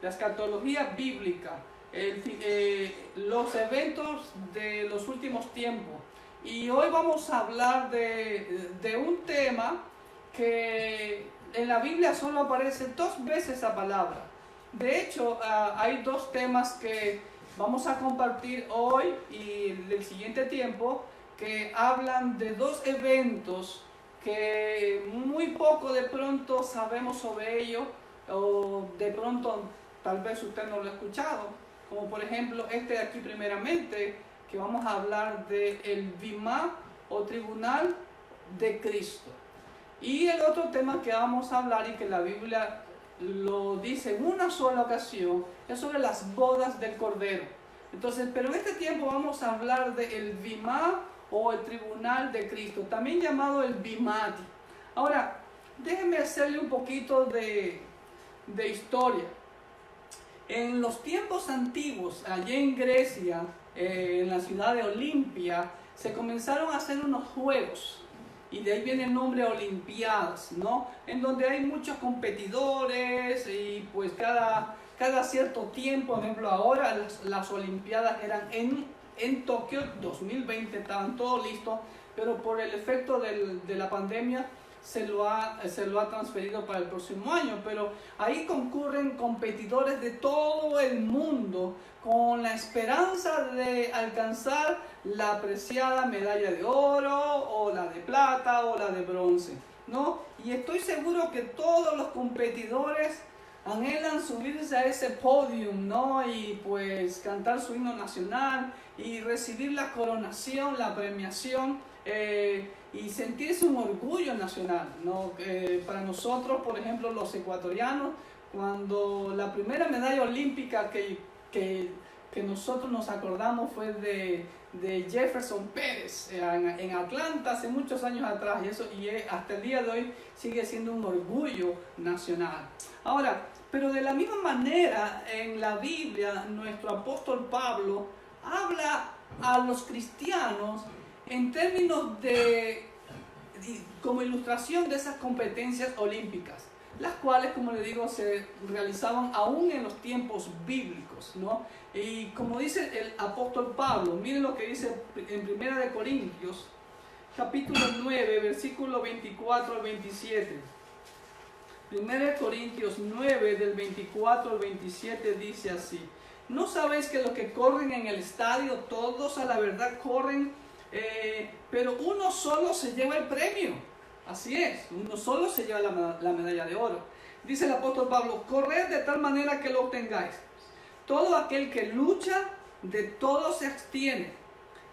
la escatología bíblica, los eventos de los últimos tiempos. Y hoy vamos a hablar de un tema que en la Biblia solo aparece 2 veces esa palabra. De hecho, hay 2 temas que vamos a compartir hoy y el siguiente tiempo, que hablan de 2 eventos que muy poco de pronto sabemos sobre ellos, o de pronto tal vez usted no lo ha escuchado, como por ejemplo este de aquí primeramente, que vamos a hablar del Bimá o Tribunal de Cristo. Y el otro tema que vamos a hablar y que la Biblia lo dice en una sola ocasión es sobre las bodas del Cordero. Entonces, pero en este tiempo vamos a hablar del Bimá o el Tribunal de Cristo, también llamado el Bimati. Ahora, déjenme hacerle un poquito de historia. En los tiempos antiguos, allí en Grecia, en la ciudad de Olimpia, se comenzaron a hacer unos juegos. Y de ahí viene el nombre Olimpiadas, ¿no? En donde hay muchos competidores y pues cada cierto tiempo, por ejemplo ahora las Olimpiadas eran en Tokio 2020, estaban todos listos, pero por el efecto de la pandemia se lo ha transferido para el próximo año. Pero ahí concurren competidores de todo el mundo con la esperanza de alcanzar la apreciada medalla de oro o la de plata o la de bronce, ¿no? Y estoy seguro que todos los competidores anhelan subirse a ese podium, ¿no? Y pues cantar su himno nacional y recibir la coronación, la premiación, y sentirse un orgullo nacional, ¿no? Para nosotros, por ejemplo, los ecuatorianos, cuando la primera medalla olímpica que nosotros nos acordamos fue de Jefferson Pérez en Atlanta hace muchos años atrás, y hasta el día de hoy sigue siendo un orgullo nacional. Ahora, pero de la misma manera en la Biblia nuestro apóstol Pablo habla a los cristianos en términos como ilustración de esas competencias olímpicas, las cuales, como le digo, se realizaban aún en los tiempos bíblicos, ¿no? Y como dice el apóstol Pablo, miren lo que dice en 1 Corintios, capítulo 9, versículo 24 al 27. 1 Corintios 9, del 24 al 27 dice así: ¿no sabéis que los que corren en el estadio, todos a la verdad corren, pero uno solo se lleva el premio? Así es, uno solo se lleva la medalla de oro. Dice el apóstol Pablo: corred de tal manera que lo obtengáis. Todo aquel que lucha, de todo se abstiene.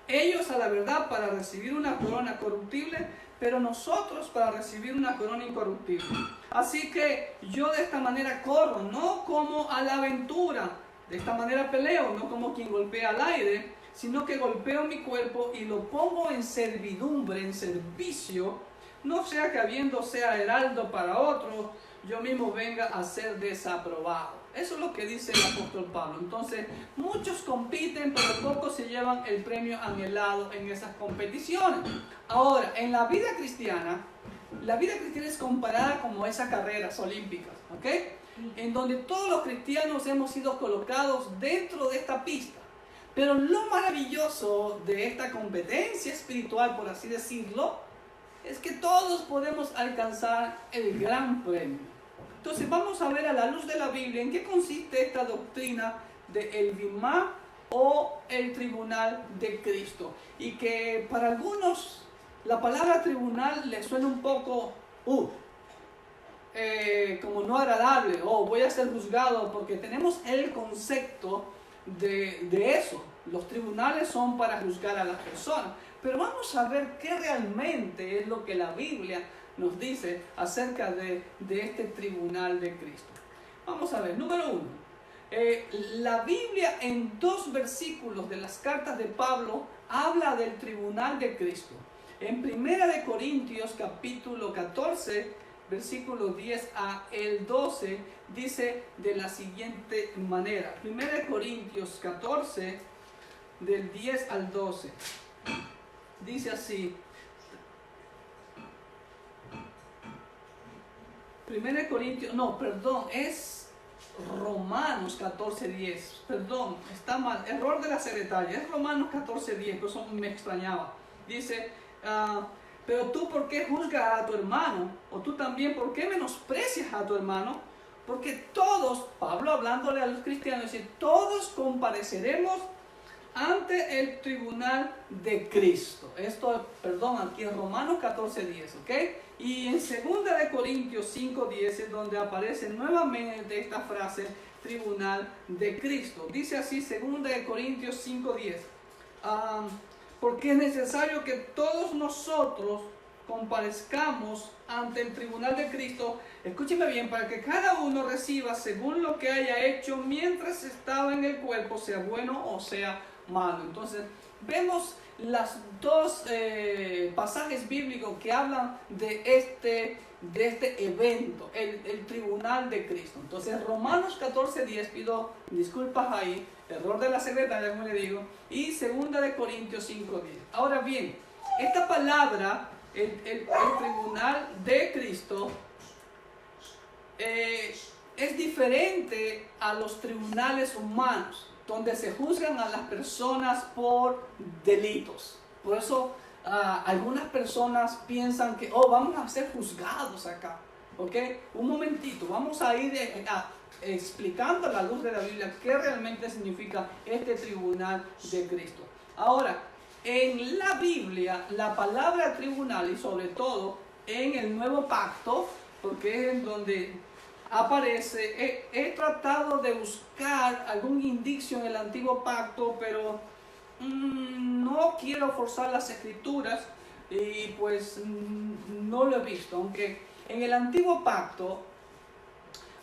Ellos a la verdad para recibir una corona corruptible, pero nosotros para recibir una corona incorruptible. Así que yo de esta manera corro, no como a la aventura. De esta manera peleo, no como quien golpea al aire, sino que golpeo mi cuerpo y lo pongo en servidumbre, en servicio, no sea que habiendo sea heraldo para otro, yo mismo venga a ser desaprobado. Eso es lo que dice el apóstol Pablo. Entonces, muchos compiten, pero pocos se llevan el premio anhelado en esas competiciones. Ahora, en la vida cristiana es comparada como esas carreras olímpicas, ¿ok? En donde todos los cristianos hemos sido colocados dentro de esta pista. Pero lo maravilloso de esta competencia espiritual, por así decirlo, es que todos podemos alcanzar el gran premio. Entonces vamos a ver a la luz de la Biblia en qué consiste esta doctrina del Bimá o el Tribunal de Cristo. Y que para algunos la palabra tribunal les suena un poco como no agradable, o voy a ser juzgado, porque tenemos el concepto de eso. Los tribunales son para juzgar a las personas, pero vamos a ver qué realmente es lo que la Biblia nos dice acerca de este tribunal de Cristo. Vamos a ver, número 1, la Biblia en 2 versículos de las cartas de Pablo habla del tribunal de Cristo. En 1 Corintios capítulo 14, versículo 10 a el 12, dice de la siguiente manera. 1 Corintios 14, del 10 al 12. Dice así: 1 Corintios, no, perdón, es Romanos 14:10. Perdón, está mal, error de la secretaria. Es Romanos 14:10, por eso me extrañaba. Dice, pero tú, ¿por qué juzgas a tu hermano? O tú también, ¿por qué menosprecias a tu hermano? Porque todos, Pablo hablándole a los cristianos, dice, todos compareceremos ante el tribunal de Cristo. Esto, perdón, aquí en Romanos 14:10, ¿ok? Y en 2 de Corintios 5:10 es donde aparece nuevamente esta frase, tribunal de Cristo. Dice así, 2 de Corintios 5:10. Porque es necesario que todos nosotros comparezcamos ante el tribunal de Cristo, escúcheme bien, para que cada uno reciba según lo que haya hecho mientras estaba en el cuerpo, sea bueno o sea malo. Entonces, vemos las dos pasajes bíblicos que hablan de este evento, el tribunal de Cristo. Entonces, Romanos 14:10, pido disculpas ahí, error de la secretaria, como le digo, y 2 de Corintios 5:10. Ahora bien, esta palabra, el tribunal de Cristo, es diferente a los tribunales humanos, donde se juzgan a las personas por delitos. Por eso algunas personas piensan que, vamos a ser juzgados acá. ¿Ok? Un momentito, vamos a ir explicando a la luz de la Biblia qué realmente significa este tribunal de Cristo. Ahora, en la Biblia, la palabra tribunal, y sobre todo en el Nuevo Pacto, porque es en donde aparece, he tratado de buscar algún indicio en el Antiguo Pacto, pero no quiero forzar las escrituras y pues no lo he visto, aunque en el Antiguo Pacto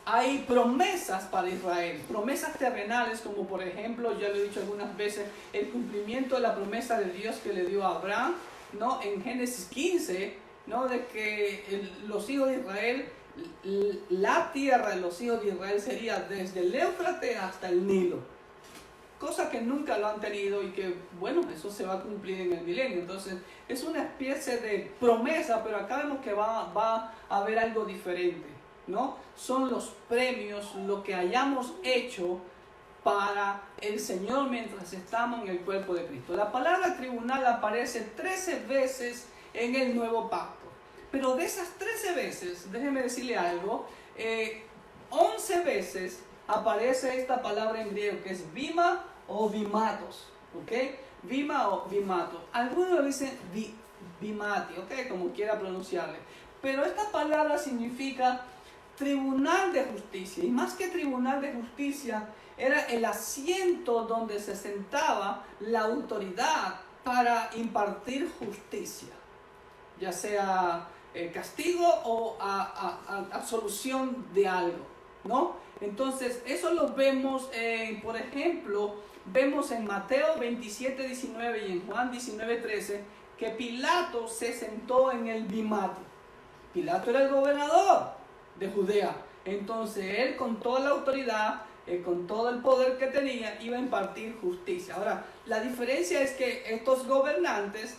hay promesas para Israel, promesas terrenales, como por ejemplo, ya lo he dicho algunas veces, el cumplimiento de la promesa de Dios que le dio a Abraham, ¿no? En Génesis 15, ¿no? De que los hijos de Israel, la tierra de los hijos de Israel sería desde el Éufrates hasta el Nilo, cosa que nunca lo han tenido y que, bueno, eso se va a cumplir en el milenio. Entonces, es una especie de promesa, pero acá vemos que va a haber algo diferente, ¿no? Son los premios, lo que hayamos hecho para el Señor mientras estamos en el cuerpo de Cristo. La palabra tribunal aparece 13 veces en el Nuevo Pacto, pero de esas 13 veces, déjeme decirle algo, 11 veces aparece esta palabra en griego que es bima o bimatos, ¿ok? Bima o bimatos. Algunos dicen bimati, ¿ok? Como quiera pronunciarle. Pero esta palabra significa tribunal de justicia, y más que tribunal de justicia, era el asiento donde se sentaba la autoridad para impartir justicia, ya sea castigo o absolución de algo, ¿no? Entonces, eso lo vemos, por ejemplo, vemos en Mateo 27:19 y en Juan 19:13, que Pilato se sentó en el bimati. Pilato era el gobernador de Judea. Entonces él, con toda la autoridad, con todo el poder que tenía, iba a impartir justicia. Ahora, la diferencia es que estos gobernantes,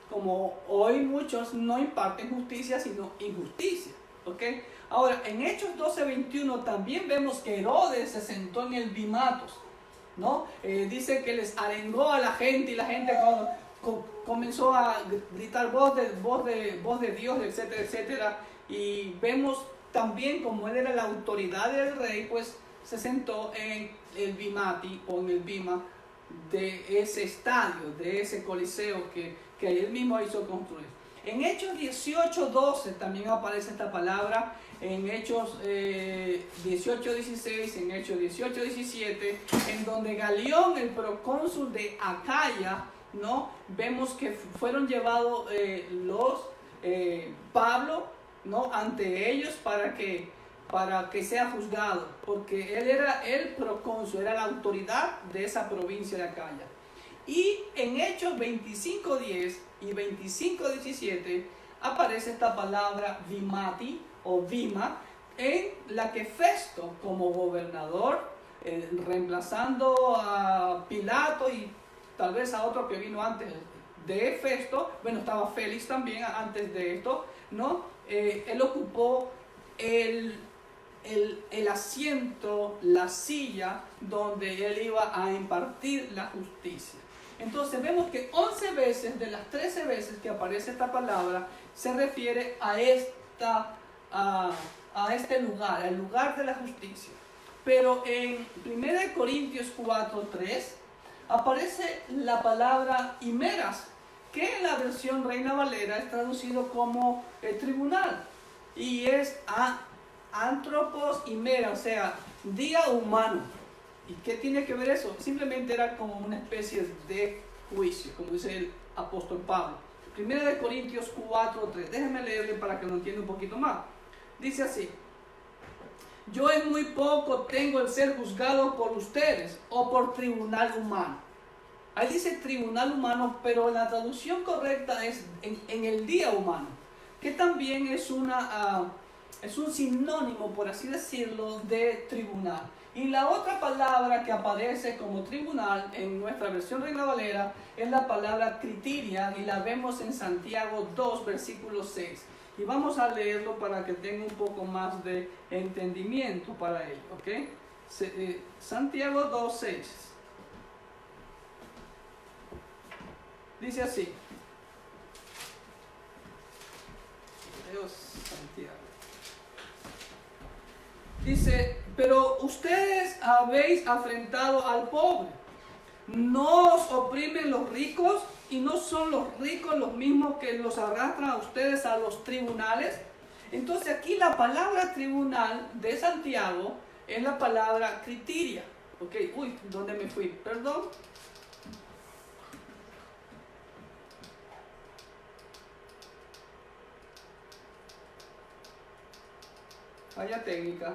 como hoy muchos, no imparten justicia, sino injusticia, ¿ok? Ahora, en Hechos 12:21 también vemos que Herodes se sentó en el bimatos, ¿no? Dice que les arengó a la gente, y la gente comenzó a gritar voz de Dios, etcétera, etcétera. Y vemos también como él era la autoridad del rey, pues se sentó en el bimati o en el bima de ese estadio, de ese coliseo que él mismo hizo construir. En Hechos 18:12 también aparece esta palabra, en Hechos 18:16, en Hechos 18:17, en donde Galión, el procónsul de Acaya, ¿no? Vemos que fueron llevados Pablo, ¿no? Ante ellos para que sea juzgado, porque él era el procónsul, era la autoridad de esa provincia de Acaya. Y en Hechos 25:10 y 25:17 aparece esta palabra bimati o bima, en la que Festo, como gobernador, reemplazando a Pilato y tal vez a otro que vino antes de Festo, bueno, estaba Félix también antes de esto, ¿no? Él ocupó el el asiento, la silla donde él iba a impartir la justicia. Entonces vemos que 11 veces de las 13 veces que aparece esta palabra se refiere a este lugar, al lugar de la justicia. Pero en 1 Corintios 4:3 aparece la palabra himeras, que en la versión Reina Valera es traducido como tribunal, y es antropos himera, o sea, día humano. ¿Y qué tiene que ver eso? Simplemente era como una especie de juicio, como dice el apóstol Pablo. 1 Corintios 4:3, déjenme leerle para que lo entienda un poquito más. Dice así: yo en muy poco tengo el ser juzgado por ustedes o por tribunal humano. Ahí dice tribunal humano, pero la traducción correcta es en el día humano, que también es un sinónimo, por así decirlo, de tribunal. Y la otra palabra que aparece como tribunal en nuestra versión Reina Valera es la palabra criteria, y la vemos en Santiago 2, versículo 6. Y vamos a leerlo para que tenga un poco más de entendimiento para ello, ¿ok? Santiago 2, 6. Dice así. Dios, Santiago. Dice: pero ustedes habéis afrentado al pobre. ¿No os oprimen los ricos? ¿Y no son los ricos los mismos que los arrastran a ustedes a los tribunales? Entonces aquí la palabra tribunal de Santiago es la palabra criteria. Ok, uy, ¿dónde me fui? Perdón. Falla técnica.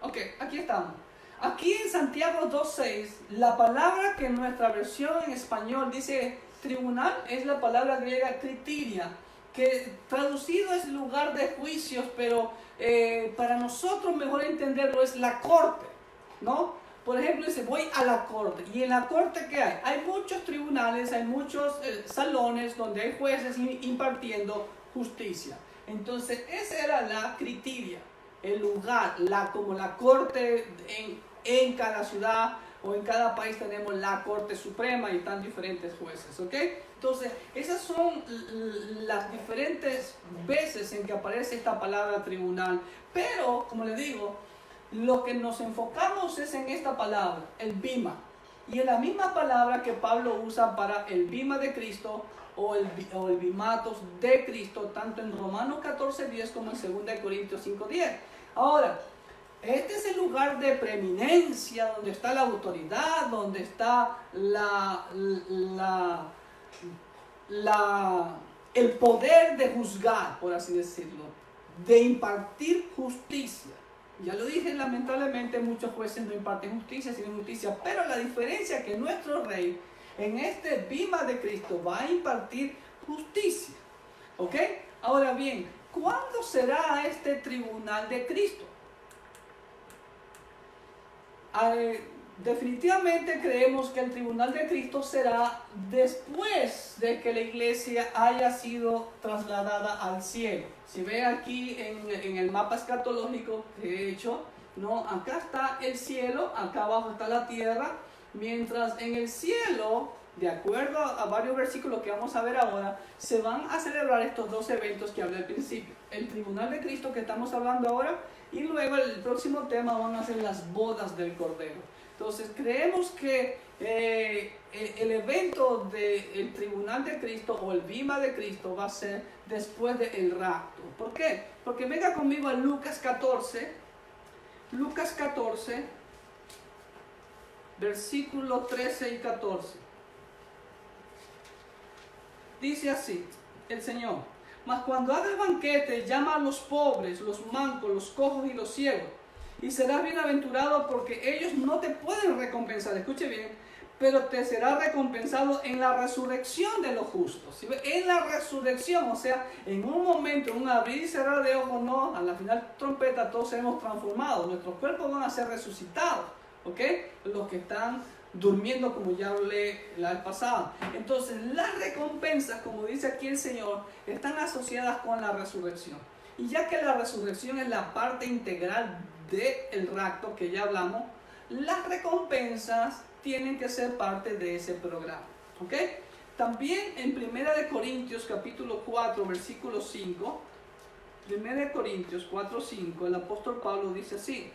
Ok, aquí estamos. Aquí en Santiago 2.6, la palabra que en nuestra versión en español dice tribunal es la palabra griega criteria, que traducido es lugar de juicios, pero para nosotros mejor entenderlo es la corte, ¿no? Por ejemplo, dice voy a la corte. ¿Y en la corte qué hay? Hay muchos tribunales, hay muchos salones donde hay jueces impartiendo justicia. Entonces esa era la criteria, el lugar, como la corte en cada ciudad o en cada país tenemos la Corte Suprema y están diferentes jueces, ¿ok? Entonces, esas son las diferentes veces en que aparece esta palabra tribunal. Pero, como les digo, lo que nos enfocamos es en esta palabra, el bima. Y es la misma palabra que Pablo usa para el bima de Cristo o el bimatos de Cristo, tanto en Romanos 14:10 como en 2 Corintios 5:10. Ahora, este es el lugar de preeminencia, donde está la autoridad, donde está el poder de juzgar, por así decirlo, de impartir justicia. Ya lo dije, lamentablemente muchos jueces no imparten justicia, sino justicia, pero la diferencia es que nuestro rey en este bima de Cristo va a impartir justicia, ¿ok? Ahora bien, ¿cuándo será este tribunal de Cristo? Definitivamente creemos que el tribunal de Cristo será después de que la iglesia haya sido trasladada al cielo. Si ve aquí en el mapa escatológico que he hecho, ¿no? Acá está el cielo, acá abajo está la tierra, mientras en el cielo, de acuerdo a varios versículos que vamos a ver ahora, se van a celebrar estos dos eventos que hablé al principio. El tribunal de Cristo que estamos hablando ahora, y luego el próximo tema van a ser las bodas del Cordero. Entonces creemos que el evento del tribunal de Cristo o el bima de Cristo va a ser después del rapto. ¿Por qué? Porque venga conmigo a Lucas 14, versículo 13 y 14. Dice así el Señor: mas cuando hagas banquete, llama a los pobres, los mancos, los cojos y los ciegos, y serás bienaventurado, porque ellos no te pueden recompensar, escuche bien, pero te será recompensado en la resurrección de los justos. ¿Sí? En la resurrección, o sea, en un momento, en un abrir y cerrar de ojos, no, a la final trompeta todos seremos transformados, nuestros cuerpos van a ser resucitados, ¿ok? Los que están durmiendo, como ya hablé la vez pasada. Entonces las recompensas, como dice aquí el Señor, están asociadas con la resurrección. Y ya que la resurrección es la parte integral del rapto que ya hablamos, las recompensas tienen que ser parte de ese programa. ¿Ok? También en 1 Corintios capítulo 4, versículo 5, 1 Corintios 4, 5, el apóstol Pablo dice así: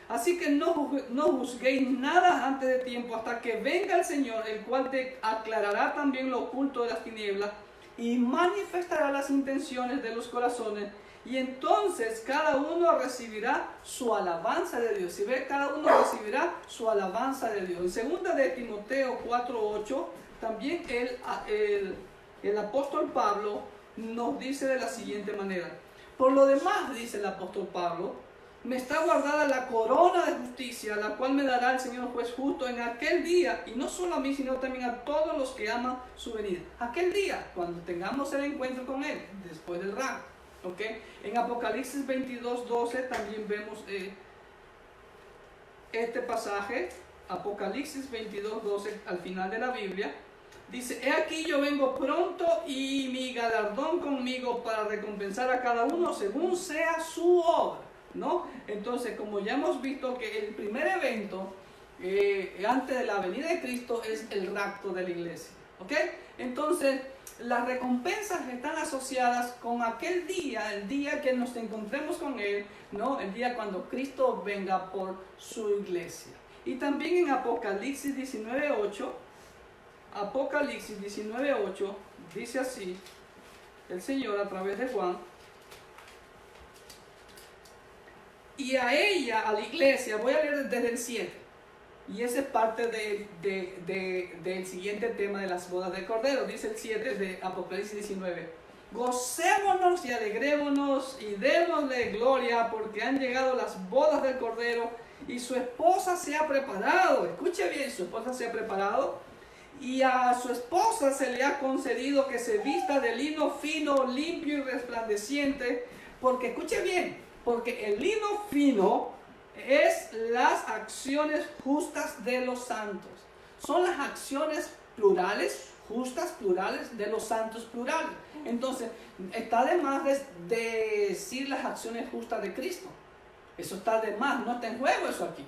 así que no juzguéis nada antes de tiempo, hasta que venga el Señor, el cual te aclarará también lo oculto de las tinieblas y manifestará las intenciones de los corazones, y entonces cada uno recibirá su alabanza de Dios. Si ve, cada uno recibirá su alabanza de Dios. En 2 de Timoteo 4:8, también el apóstol Pablo nos dice de la siguiente manera: por lo demás, dice el apóstol Pablo, me está guardada la corona de justicia, la cual me dará el Señor juez justo en aquel día, y no solo a mí, sino también a todos los que aman su venida. Aquel día, cuando tengamos el encuentro con Él, después del rapto. ¿Okay? En Apocalipsis 22:12 también vemos este pasaje. Apocalipsis 22:12, al final de la Biblia, dice: he aquí yo vengo pronto, y mi galardón conmigo, para recompensar a cada uno según sea su obra, ¿no? Entonces, como ya hemos visto que el primer evento antes de la venida de Cristo es el rapto de la iglesia. ¿Ok? Entonces, las recompensas están asociadas con aquel día, el día que nos encontremos con Él, ¿no? El día cuando Cristo venga por su iglesia. Y también en Apocalipsis 19:8, Apocalipsis 19:8 dice así el Señor a través de Juan: y a ella, a la iglesia, voy a leer desde el 7. Y esa es parte del siguiente tema de las bodas del Cordero. Dice el 7 de Apocalipsis 19: gocémonos y alegrémonos y démosle gloria, porque han llegado las bodas del Cordero y su esposa se ha preparado. Escuche bien, su esposa se ha preparado, y a su esposa se le ha concedido que se vista de lino fino, limpio y resplandeciente, porque, escuche bien, porque el lino fino es las acciones justas de los santos. Son las acciones plurales, justas plurales, de los santos plurales. Entonces, está de más de decir las acciones justas de Cristo. Eso está de más, no está en juego eso aquí.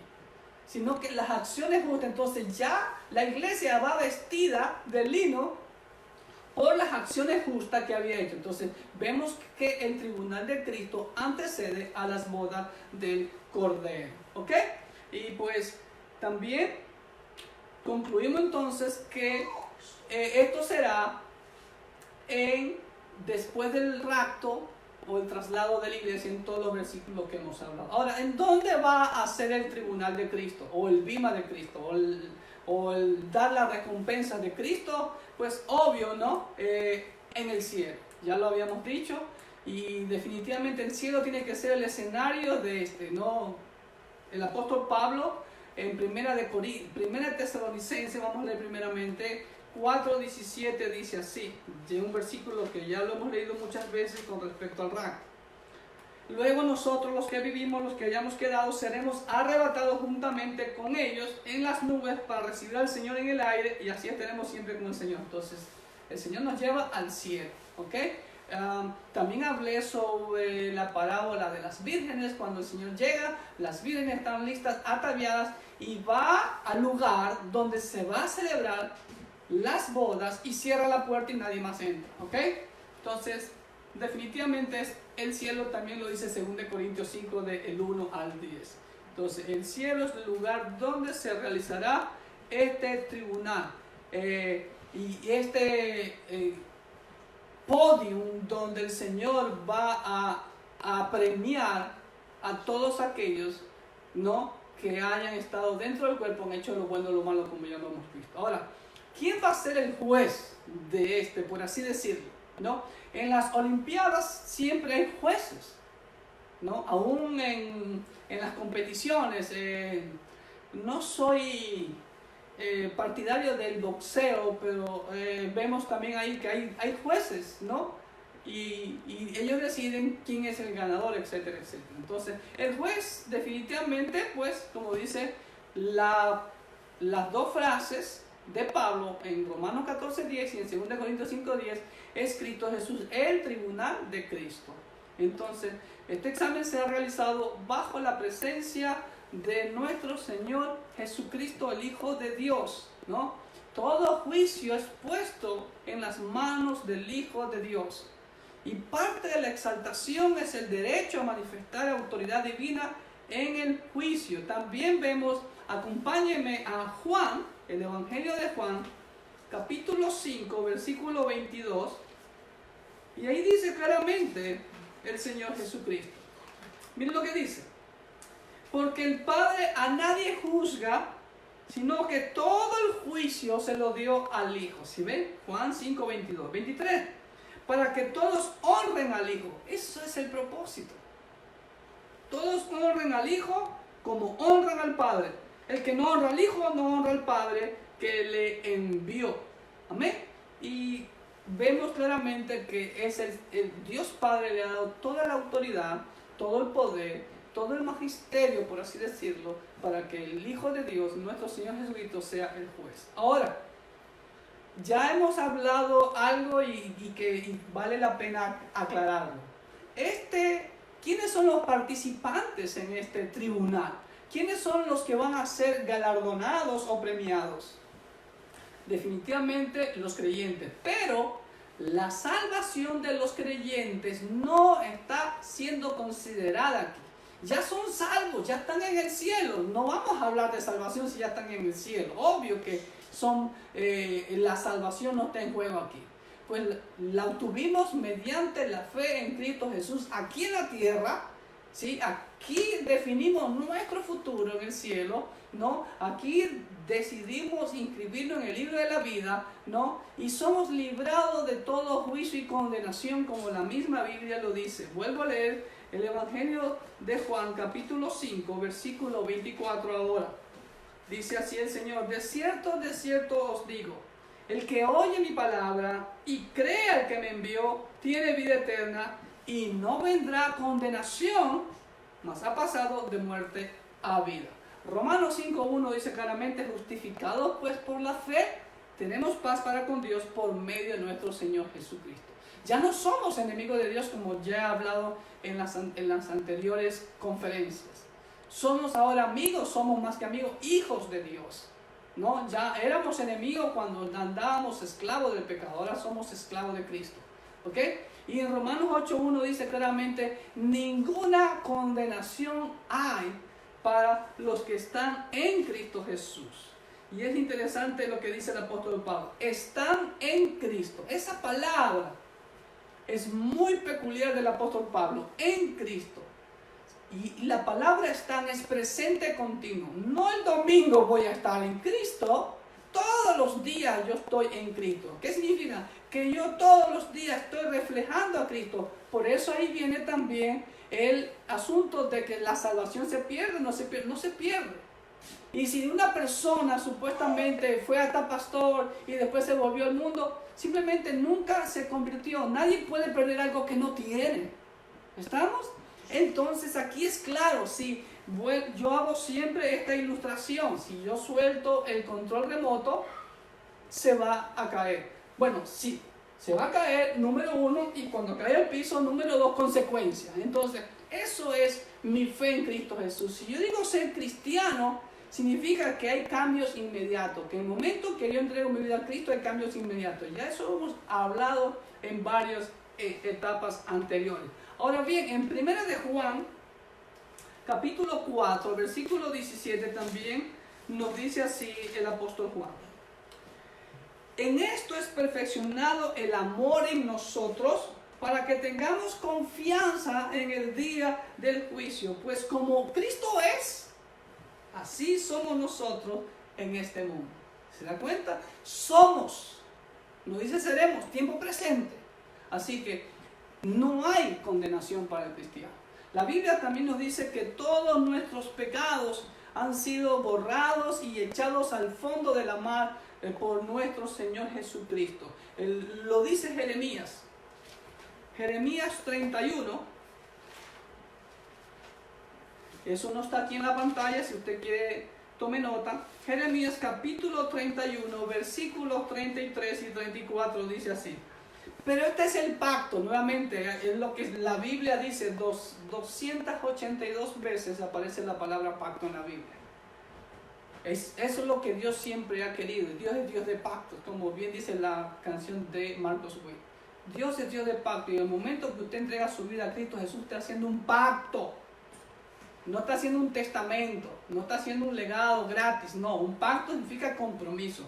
Sino que las acciones justas, entonces ya la iglesia va vestida de lino por las acciones justas que había hecho. Entonces vemos que el tribunal de Cristo antecede a las bodas del Cordero. ¿Ok? Y pues también concluimos entonces que esto será después del rapto o el traslado de la iglesia, en todos los versículos que hemos hablado. Ahora, ¿en dónde va a ser el tribunal de Cristo? O el bima de Cristo, o el dar la recompensa de Cristo. Pues obvio, ¿no? En el cielo, ya lo habíamos dicho, y definitivamente el cielo tiene que ser el escenario de ¿no? El apóstol Pablo en primera Tesalonicenses, vamos a leer primeramente 4:17, dice así, de un versículo que ya lo hemos leído muchas veces con respecto al rapto: luego nosotros, los que vivimos, los que hayamos quedado, seremos arrebatados juntamente con ellos en las nubes para recibir al Señor en el aire, y así estaremos siempre con el Señor. Entonces, el Señor nos lleva al cielo. ¿Ok? También hablé sobre la parábola de las vírgenes. Cuando el Señor llega, las vírgenes están listas, ataviadas, y va al lugar donde se va a celebrar las bodas, y cierra la puerta y nadie más entra. ¿Ok? Entonces, definitivamente el cielo, también lo dice 2 Corintios 5 del 1 al 10. Entonces, el cielo es el lugar donde se realizará este tribunal, y este podium donde el Señor va a premiar a todos aquellos, ¿no?, que hayan estado dentro del cuerpo, han hecho lo bueno o lo malo, como ya lo hemos visto. Ahora, ¿quién va a ser el juez de por así decirlo, ¿no? En las Olimpiadas siempre hay jueces, ¿no? Aún en las competiciones. No soy partidario del boxeo, pero vemos también ahí que hay jueces, ¿no? Y ellos deciden quién es el ganador, etcétera, etcétera. Entonces, el juez definitivamente, pues, como dice las dos frases, de Pablo en Romanos 14:10 y en 2 Corintios 5:10 es Cristo Jesús, el tribunal de Cristo. Entonces, este examen se ha realizado bajo la presencia de nuestro Señor Jesucristo, el Hijo de Dios, ¿no? Todo juicio es puesto en las manos del Hijo de Dios. Y parte de la exaltación es el derecho a manifestar autoridad divina en el juicio. También vemos, acompáñenme a Juan, el Evangelio de Juan, capítulo 5, versículo 22. Y ahí dice claramente el Señor Jesucristo. Miren lo que dice. Porque el Padre a nadie juzga, sino que todo el juicio se lo dio al Hijo. ¿Sí ven? Juan 5, 22. 23. Para que todos honren al Hijo. Eso es el propósito. Todos honren al Hijo como honran al Padre. El que no honra al Hijo, no honra al Padre que le envió. Amén. Y vemos claramente que es el Dios Padre le ha dado toda la autoridad, todo el poder, todo el magisterio, por así decirlo, para que el Hijo de Dios, nuestro Señor Jesucristo, sea el juez. Ahora, ya hemos hablado algo y que vale la pena aclararlo. ¿Quiénes son los participantes en este tribunal? ¿Quiénes son los que van a ser galardonados o premiados? Definitivamente los creyentes, pero la salvación de los creyentes no está siendo considerada aquí. Ya son salvos, ya están en el cielo. No vamos a hablar de salvación si ya están en el cielo. Obvio que la salvación no está en juego aquí. Pues la obtuvimos mediante la fe en Cristo Jesús aquí en la tierra, ¿sí? Aquí definimos nuestro futuro en el cielo, ¿no? Aquí decidimos inscribirnos en el libro de la vida, ¿no? Y somos librados de todo juicio y condenación, como la misma Biblia lo dice. Vuelvo a leer el Evangelio de Juan, capítulo 5, versículo 24 ahora. Dice así el Señor: de cierto os digo, el que oye mi palabra y cree al que me envió, tiene vida eterna y no vendrá condenación, mas ha pasado de muerte a vida. Romanos 5:1 dice claramente: justificados pues por la fe, tenemos paz para con Dios por medio de nuestro Señor Jesucristo. Ya no somos enemigos de Dios, como ya he hablado en las anteriores conferencias. Somos ahora amigos, somos más que amigos, hijos de Dios. ¿No? Ya éramos enemigos cuando andábamos esclavos del pecado, ahora somos esclavos de Cristo. ¿Ok? Y en Romanos 8:1 dice claramente: ninguna condenación hay para los que están en Cristo Jesús. Y es interesante lo que dice el apóstol Pablo: están en Cristo. Esa palabra es muy peculiar del apóstol Pablo, en Cristo. Y la palabra están es presente continuo. No el domingo voy a estar en Cristo, todos los días yo estoy en Cristo. ¿Qué significa? Que yo todos los días estoy reflejando a Cristo. Por eso ahí viene también el asunto de que la salvación se pierde, no se pierde. Y si una persona supuestamente fue hasta pastor y después se volvió al mundo, simplemente nunca se convirtió. Nadie puede perder algo que no tiene. ¿Estamos? Entonces aquí es claro, si yo hago siempre esta ilustración: si yo suelto el control remoto, se va a caer. Bueno, sí, se va a caer, número 1, y cuando cae al piso, número 2, consecuencias. Entonces, eso es mi fe en Cristo Jesús. Si yo digo ser cristiano, significa que hay cambios inmediatos, que en el momento que yo entrego mi vida a Cristo hay cambios inmediatos. Ya eso hemos hablado en varias etapas anteriores. Ahora bien, en 1 de Juan, capítulo 4, versículo 17, también nos dice así el apóstol Juan: en esto es perfeccionado el amor en nosotros, para que tengamos confianza en el día del juicio. Pues como Cristo es, así somos nosotros en este mundo. ¿Se da cuenta? Somos, no dice seremos, tiempo presente. Así que no hay condenación para el cristiano. La Biblia también nos dice que todos nuestros pecados han sido borrados y echados al fondo de la mar por nuestro Señor Jesucristo. Lo dice Jeremías. Jeremías 31. Eso no está aquí en la pantalla. Si usted quiere tome nota. Jeremías capítulo 31, versículos 33 y 34 dice así. Pero este es el pacto, nuevamente, es lo que la Biblia dice, 282 veces aparece la palabra pacto en la Biblia. Eso es lo que Dios siempre ha querido. Dios es Dios de pactos, como bien dice la canción de Marcos Witt. Dios es Dios de pacto, y en el momento que usted entrega su vida a Cristo Jesús, está haciendo un pacto. No está haciendo un testamento, no está haciendo un legado gratis, no. Un pacto significa compromiso.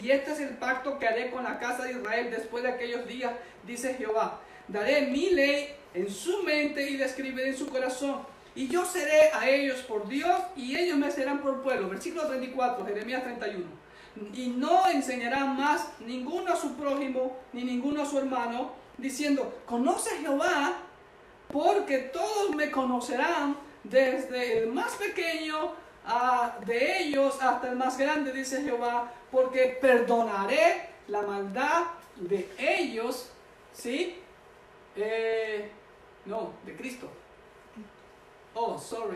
Y este es el pacto que haré con la casa de Israel después de aquellos días, dice Jehová. Daré mi ley en su mente y la escribiré en su corazón. Y yo seré a ellos por Dios y ellos me serán por pueblo. Versículo 34, Jeremías 31. Y no enseñarán más ninguno a su prójimo ni ninguno a su hermano, diciendo, conoce a Jehová, porque todos me conocerán, desde el más pequeño de ellos hasta el más grande, dice Jehová, porque perdonaré la maldad de ellos, ¿sí? No, de Cristo. Oh, sorry.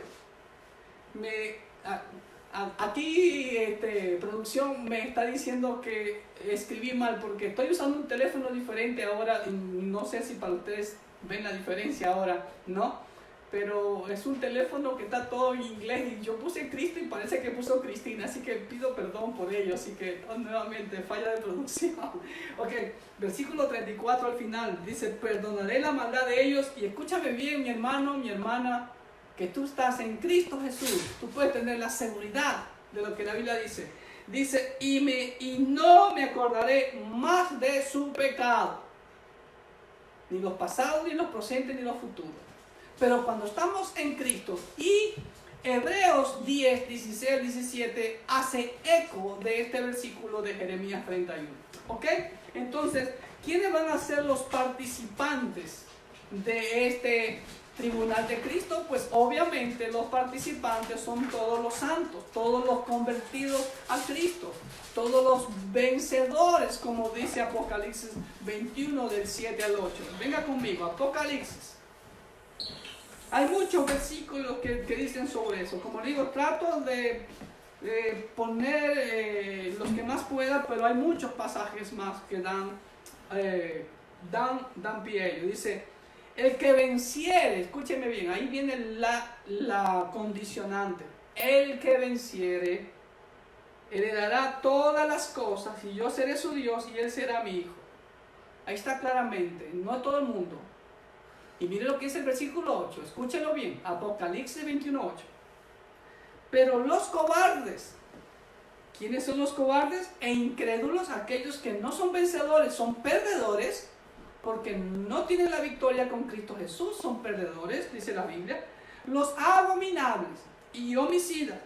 Aquí producción me está diciendo que escribí mal porque estoy usando un teléfono diferente ahora. No sé si para ustedes ven la diferencia ahora, ¿no? Pero es un teléfono que está todo en inglés y yo puse Cristo y parece que puso Cristina, así que pido perdón por ello, así que nuevamente falla de producción. Ok, versículo 34 al final, dice, perdonaré la maldad de ellos. Y escúchame bien, mi hermano, mi hermana, que tú estás en Cristo Jesús, tú puedes tener la seguridad de lo que la Biblia dice. Dice, y no me acordaré más de su pecado, ni los pasados, ni los presentes, ni los futuros. Pero cuando estamos en Cristo, y Hebreos 10, 16, 17 hace eco de este versículo de Jeremías 31. ¿Ok? Entonces, ¿quiénes van a ser los participantes de este tribunal de Cristo? Pues obviamente los participantes son todos los santos, todos los convertidos a Cristo, todos los vencedores, como dice Apocalipsis 21 del 7 al 8. Venga conmigo, Apocalipsis. Hay muchos versículos que dicen sobre eso. Como digo, trato de poner los que más pueda, pero hay muchos pasajes más que dan pie a ello. Dice, el que venciere, escúcheme bien, ahí viene la condicionante. El que venciere heredará todas las cosas y yo seré su Dios y él será mi hijo. Ahí está claramente, no todo el mundo. Y mire lo que dice el versículo 8, escúchelo bien, Apocalipsis 21:8. Pero los cobardes, ¿quiénes son los cobardes? E incrédulos, aquellos que no son vencedores, son perdedores, porque no tienen la victoria con Cristo Jesús, son perdedores, dice la Biblia. Los abominables y homicidas,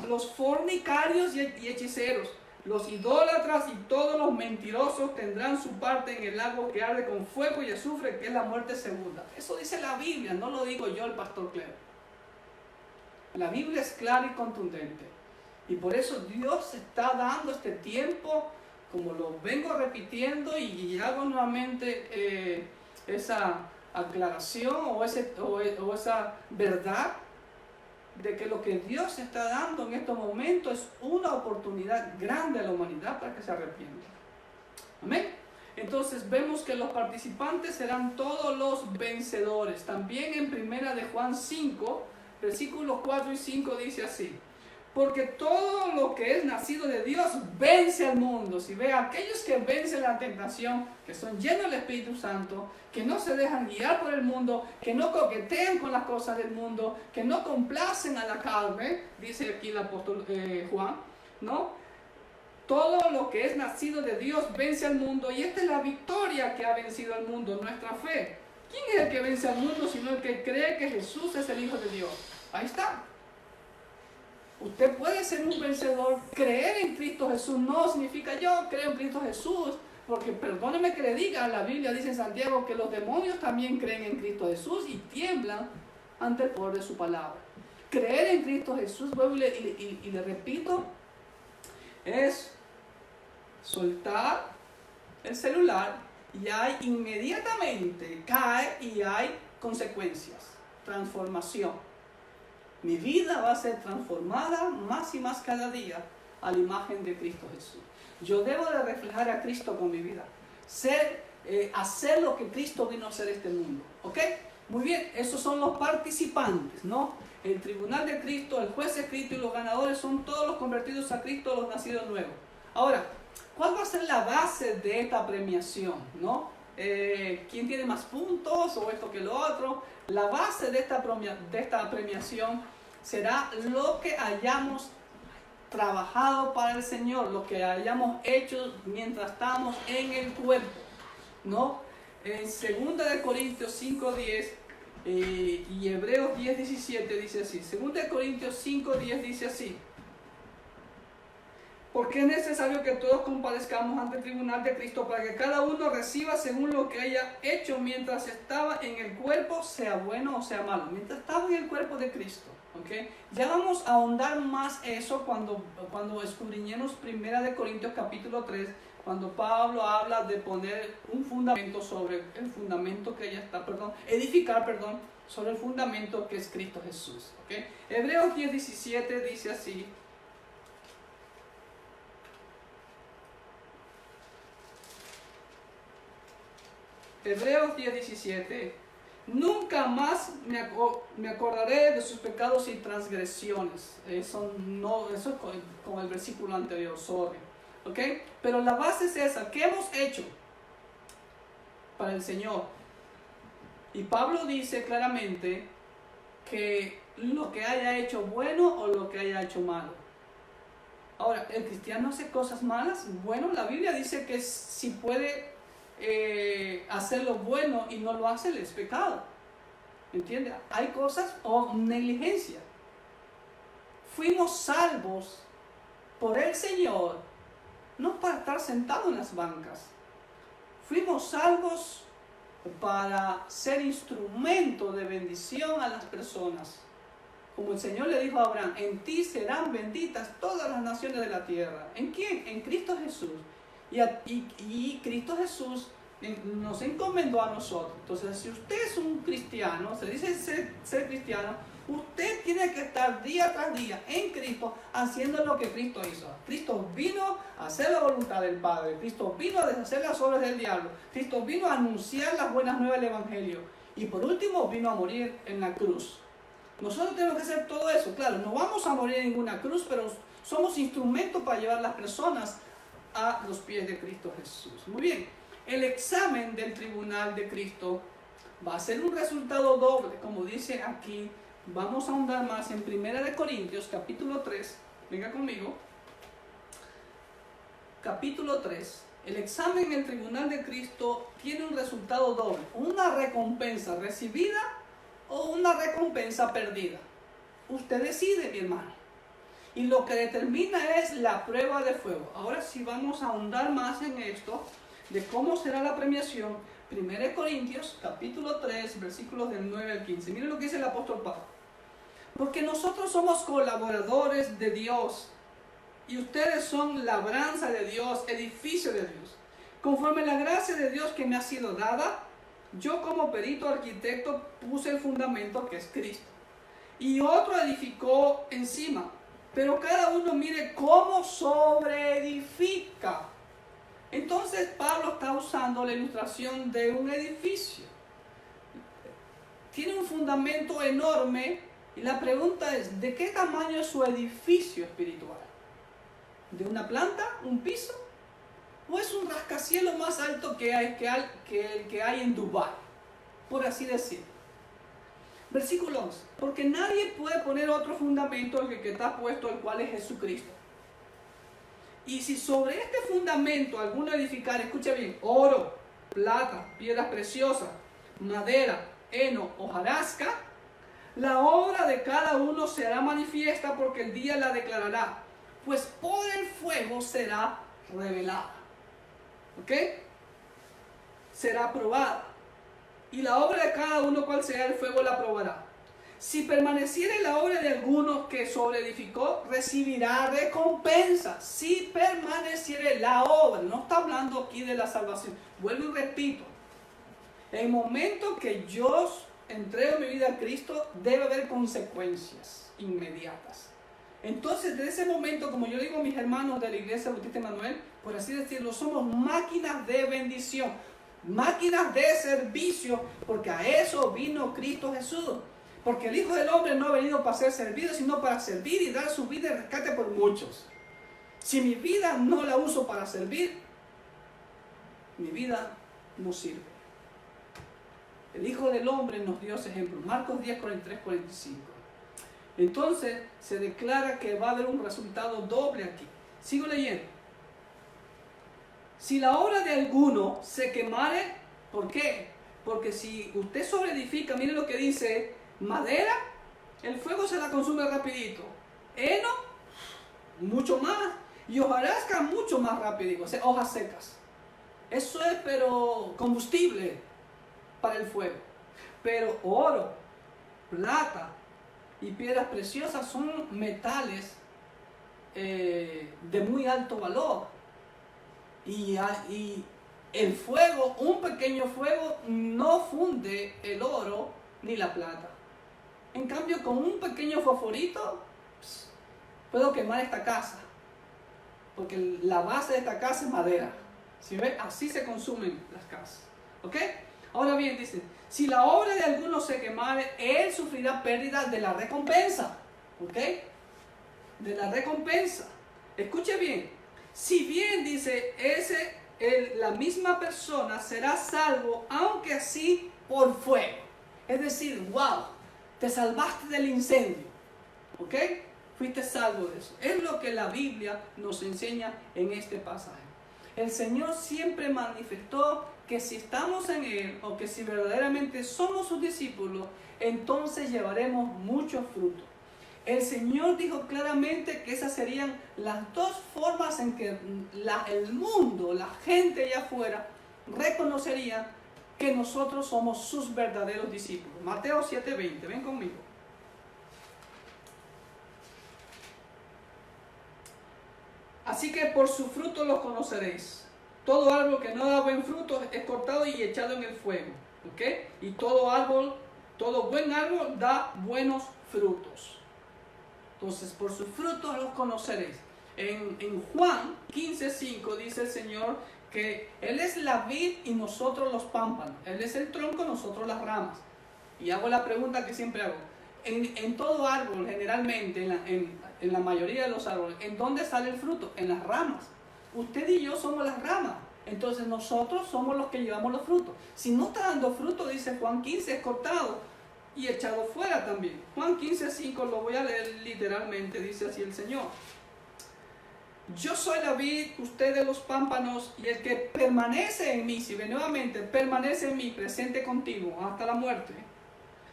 los fornicarios y hechiceros, los idólatras y todos los mentirosos tendrán su parte en el lago que arde con fuego y azufre, que es la muerte segunda. Eso dice la Biblia, no lo digo yo, el pastor Cleo. La Biblia es clara y contundente. Y por eso Dios está dando este tiempo, como lo vengo repitiendo, y hago nuevamente esa aclaración o esa verdad de que lo que Dios está dando en estos momentos es una oportunidad grande a la humanidad para que se arrepienta. Amén. Entonces vemos que los participantes serán todos los vencedores. También en primera de Juan 5, versículos 4 y 5 dice así: porque todo lo que es nacido de Dios vence al mundo. Si ve a aquellos que vencen la tentación, que son llenos del Espíritu Santo, que no se dejan guiar por el mundo, que no coquetean con las cosas del mundo, que no complacen a la carne, dice aquí el apóstol Juan, ¿no? Todo lo que es nacido de Dios vence al mundo, y esta es la victoria que ha vencido al mundo, nuestra fe. ¿Quién es el que vence al mundo sino el que cree que Jesús es el Hijo de Dios? Ahí está. Usted puede ser un vencedor. Creer en Cristo Jesús no significa yo creo en Cristo Jesús, porque perdóneme que le diga, la Biblia dice en Santiago que los demonios también creen en Cristo Jesús y tiemblan ante el poder de su palabra. Creer en Cristo Jesús, vuelvo y le repito, es soltar el celular y hay inmediatamente cae y hay consecuencias, transformación. Mi vida va a ser transformada más y más cada día a la imagen de Cristo Jesús. Yo debo de reflejar a Cristo con mi vida. Hacer lo que Cristo vino a hacer en este mundo. ¿Ok? Muy bien, esos son los participantes, ¿no? El tribunal de Cristo, el juez de Cristo y los ganadores son todos los convertidos a Cristo, los nacidos nuevos. Ahora, ¿cuál va a ser la base de esta premiación, no? ¿Quién tiene más puntos o esto que lo otro? La base de esta premiación será lo que hayamos trabajado para el Señor, lo que hayamos hecho mientras estamos en el cuerpo, ¿no? En 2 Corintios 5:10 y Hebreos 10:17 dice así. 2 Corintios 5:10 dice así: porque es necesario que todos comparezcamos ante el tribunal de Cristo para que cada uno reciba según lo que haya hecho mientras estaba en el cuerpo, sea bueno o sea malo. Mientras estaba en el cuerpo de Cristo. ¿Okay? Ya vamos a ahondar más eso cuando escudriñemos 1 Corintios capítulo 3, cuando Pablo habla de poner un fundamento sobre el fundamento que ya está, edificar sobre el fundamento que es Cristo Jesús. ¿Okay? Hebreos 10:17 dice así: Hebreos 10:17: nunca más me acordaré de sus pecados y transgresiones. Eso es con el versículo anterior, sorry. ¿Ok? Pero la base es esa. ¿Qué hemos hecho para el Señor? Y Pablo dice claramente que lo que haya hecho bueno o lo que haya hecho malo. Ahora, ¿el cristiano hace cosas malas? Bueno, la Biblia dice que si puede hacer lo bueno y no lo hace, es pecado. ¿Entiendes? Hay cosas o negligencia. Fuimos salvos por el Señor, no para estar sentados en las bancas. Fuimos salvos para ser instrumento de bendición a las personas. Como el Señor le dijo a Abraham: en ti serán benditas todas las naciones de la tierra. ¿En quién? En Cristo Jesús. Y Cristo Jesús nos encomendó a nosotros. Entonces, si usted es un cristiano, se dice ser cristiano, usted tiene que estar día tras día en Cristo haciendo lo que Cristo hizo. Cristo vino a hacer la voluntad del Padre. Cristo vino a deshacer las obras del diablo. Cristo vino a anunciar las buenas nuevas del Evangelio. Y por último, vino a morir en la cruz. Nosotros tenemos que hacer todo eso. Claro, no vamos a morir en ninguna cruz, pero somos instrumentos para llevar a las personas a los pies de Cristo Jesús. Muy bien, el examen del tribunal de Cristo va a ser un resultado doble, como dice aquí. Vamos a ahondar más en 1 Corintios capítulo 3, venga conmigo, capítulo 3. El examen en el tribunal de Cristo tiene un resultado doble: una recompensa recibida o una recompensa perdida. Usted decide, mi hermano. Y lo que determina es la prueba de fuego. Ahora sí vamos a ahondar más en esto, de cómo será la premiación. 1 Corintios, capítulo 3, versículos del 9 al 15. Miren lo que dice el apóstol Pablo. Porque nosotros somos colaboradores de Dios, y ustedes son labranza de Dios, edificio de Dios. Conforme la gracia de Dios que me ha sido dada, yo como perito arquitecto puse el fundamento, que es Cristo, y otro edificó encima. Pero cada uno mire cómo sobreedifica. Entonces Pablo está usando la ilustración de un edificio. Tiene un fundamento enorme y la pregunta es: ¿de qué tamaño es su edificio espiritual? ¿De una planta? ¿Un piso? ¿O es un rascacielos más alto que el que hay en Dubái? Por así decirlo. Versículo 11. Porque nadie puede poner otro fundamento que está puesto, el cual es Jesucristo. Y si sobre este fundamento alguno edificar, escucha bien, oro, plata, piedras preciosas, madera, heno, hojarasca, la obra de cada uno será manifiesta, porque el día la declarará, pues por el fuego será revelada. ¿Ok? Será probada. Y la obra de cada uno, cual sea, el fuego la probará. Si permaneciere la obra de alguno que sobreedificó, recibirá recompensa. Si permaneciere la obra, no está hablando aquí de la salvación. Vuelvo y repito. El momento que yo entrego mi vida a Cristo, debe haber consecuencias inmediatas. Entonces, desde ese momento, como yo digo a mis hermanos de la Iglesia Bautista Emanuel, por así decirlo, somos máquinas de bendición, máquinas de servicio, porque a eso vino Cristo Jesús. Porque el Hijo del Hombre no ha venido para ser servido, sino para servir y dar su vida de rescate por muchos. Si mi vida no la uso para servir, mi vida no sirve. El Hijo del Hombre nos dio ese ejemplo. Marcos 10, 43, 45. Entonces se declara que va a haber un resultado doble aquí. Sigo leyendo. Si la obra de alguno se quemare, ¿por qué? Porque si usted sobreedifica, miren lo que dice, madera, el fuego se la consume rapidito. Heno, mucho más. Y hojarasca, mucho más rápido. O sea, hojas secas. Eso es, pero combustible para el fuego. Pero oro, plata y piedras preciosas son metales de muy alto valor. Y el fuego, un pequeño fuego, no funde el oro ni la plata. En cambio, con un pequeño fosforito, puedo quemar esta casa. Porque la base de esta casa es madera. ¿Sí ve? Así se consumen las casas. ¿Ok? Ahora bien, dice, si la obra de alguno se quemare, él sufrirá pérdida de la recompensa. ¿Ok? De la recompensa. Escuche bien. Si bien, dice, la misma persona será salvo, aunque así por fuego. Es decir, wow, te salvaste del incendio. ¿Ok? Fuiste salvo de eso. Es lo que la Biblia nos enseña en este pasaje. El Señor siempre manifestó que si estamos en Él, o que si verdaderamente somos sus discípulos, entonces llevaremos mucho fruto. El Señor dijo claramente que esas serían las dos formas en que el mundo, la gente allá afuera, reconocería que nosotros somos sus verdaderos discípulos. Mateo 7:20, ven conmigo. Así que por su fruto los conoceréis. Todo árbol que no da buen fruto es cortado y echado en el fuego. ¿Ok? Y todo buen árbol da buenos frutos. Entonces, por sus frutos los conoceréis. En Juan 15:5 dice el Señor que Él es la vid y nosotros los pámpanos. Él es el tronco, nosotros las ramas. Y hago la pregunta que siempre hago. En todo árbol, generalmente, en la mayoría de los árboles, ¿en dónde sale el fruto? En las ramas. Usted y yo somos las ramas. Entonces nosotros somos los que llevamos los frutos. Si no está dando fruto, dice Juan 15, es cortado y echado fuera también. Juan 15:5, lo voy a leer literalmente, dice así el Señor. Yo soy la vid, ustedes los pámpanos, y el que permanece en mí, si ve nuevamente, permanece en mí, presente contigo hasta la muerte,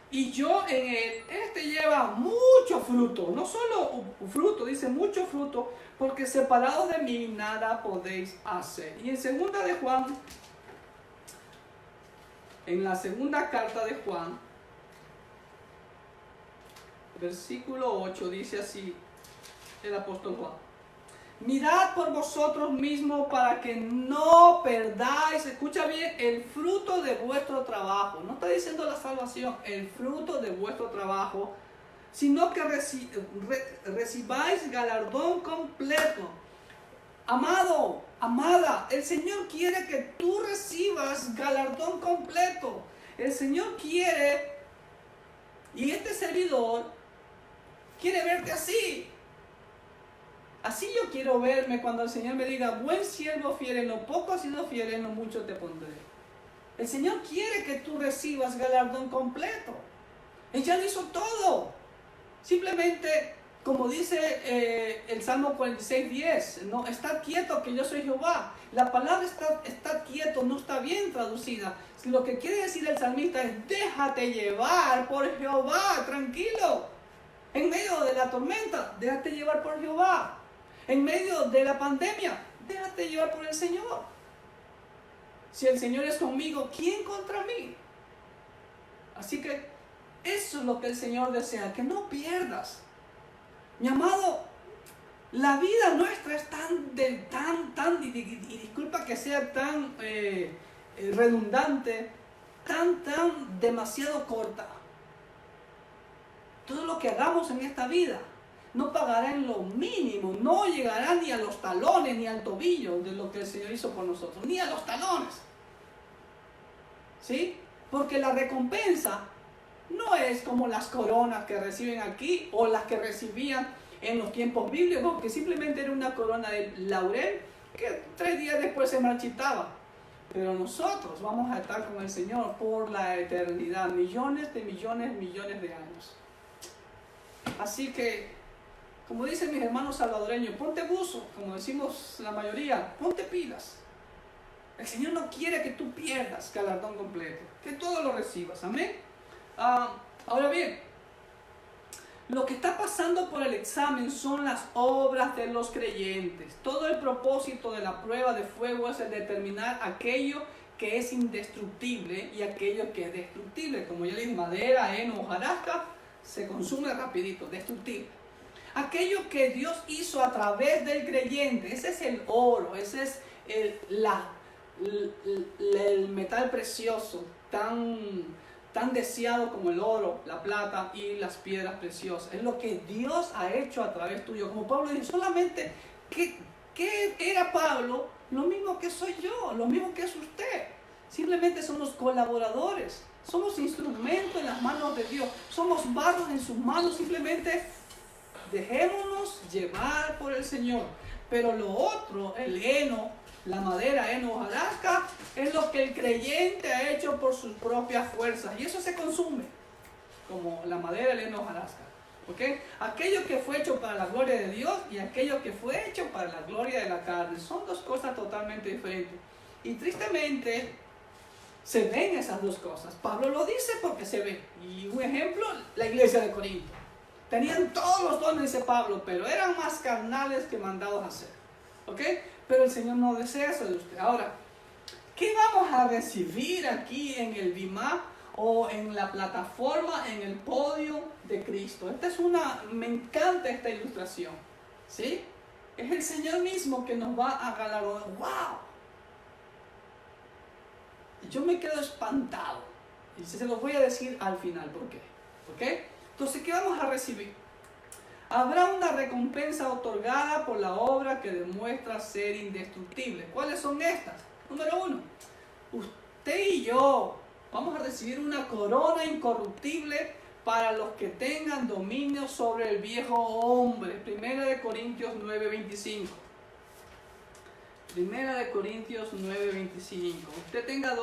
y yo en él, este lleva mucho fruto, no solo fruto, dice mucho fruto, porque separados de mí nada podéis hacer. Y en segunda de Juan, en la segunda carta de Juan, versículo 8, dice así el apóstol Juan: mirad por vosotros mismos para que no perdáis, escucha bien, el fruto de vuestro trabajo. No está diciendo la salvación, el fruto de vuestro trabajo, sino que recibáis galardón completo. Amado, amada, el Señor quiere que tú recibas galardón completo. El Señor quiere, y este servidor quiere verte así. Así yo quiero verme cuando el Señor me diga: buen siervo fiel, en lo poco has sido fiel, en lo mucho te pondré. El Señor quiere que tú recibas galardón completo. Él ya lo hizo todo. Simplemente, como dice el Salmo 46:10, no, estad quieto que yo soy Jehová. La palabra estad quieto no está bien traducida. Lo que quiere decir el salmista es: déjate llevar por Jehová, tranquilo. En medio de la tormenta, déjate llevar por Jehová. En medio de la pandemia, déjate llevar por el Señor. Si el Señor es conmigo, ¿quién contra mí? Así que eso es lo que el Señor desea, que no pierdas. Mi amado, la vida nuestra es y disculpa que sea tan redundante, demasiado corta. Todo lo que hagamos en esta vida no pagará en lo mínimo, no llegará ni a los talones, ni al tobillo de lo que el Señor hizo por nosotros, ni a los talones. ¿Sí? Porque la recompensa no es como las coronas que reciben aquí o las que recibían en los tiempos bíblicos, que simplemente era una corona de laurel que 3 días después se marchitaba. Pero nosotros vamos a estar con el Señor por la eternidad, millones de años. Así que, como dicen mis hermanos salvadoreños, ponte buzo, como decimos la mayoría, ponte pilas. El Señor no quiere que tú pierdas galardón completo, que todo lo recibas, amén. Ahora bien, lo que está pasando por el examen son las obras de los creyentes. Todo el propósito de la prueba de fuego es el determinar aquello que es indestructible y aquello que es destructible. Como ya les dije, madera, heno, hojarasca, se consume rapidito, destructible. Aquello que Dios hizo a través del creyente, ese es el oro, ese es el metal precioso, tan deseado como el oro, la plata y las piedras preciosas. Es lo que Dios ha hecho a través tuyo. Como Pablo dice, solamente, ¿qué era Pablo? Lo mismo que soy yo, lo mismo que es usted. Simplemente somos colaboradores, somos instrumentos en las manos de Dios, somos barros en sus manos, simplemente dejémonos llevar por el Señor. Pero lo otro, el heno, la madera, heno, hojarasca, es lo que el creyente ha hecho por sus propias fuerzas. Y eso se consume, como la madera, el heno, hojarasca. ¿Okay? Aquello que fue hecho para la gloria de Dios y aquello que fue hecho para la gloria de la carne. Son dos cosas totalmente diferentes. Y tristemente se ven esas dos cosas. Pablo lo dice porque se ve. Y un ejemplo, la iglesia de Corinto. Tenían todos los dones, dice Pablo, pero eran más carnales que mandados a hacer. ¿Ok? Pero el Señor no desea eso de usted. Ahora, ¿qué vamos a recibir aquí en el Bimá o en la plataforma, en el podio de Cristo? Me encanta esta ilustración. ¿Sí? Es el Señor mismo que nos va a galardonar. ¡Wow! Yo me quedo espantado. Y se los voy a decir al final por qué. ¿Ok? Entonces, ¿qué vamos a recibir? Habrá una recompensa otorgada por la obra que demuestra ser indestructible. ¿Cuáles son estas? Número 1. Usted y yo vamos a recibir una corona incorruptible para los que tengan dominio sobre el viejo hombre. 1 Corintios 9:25. 1 Corintios 9:25. Usted tenga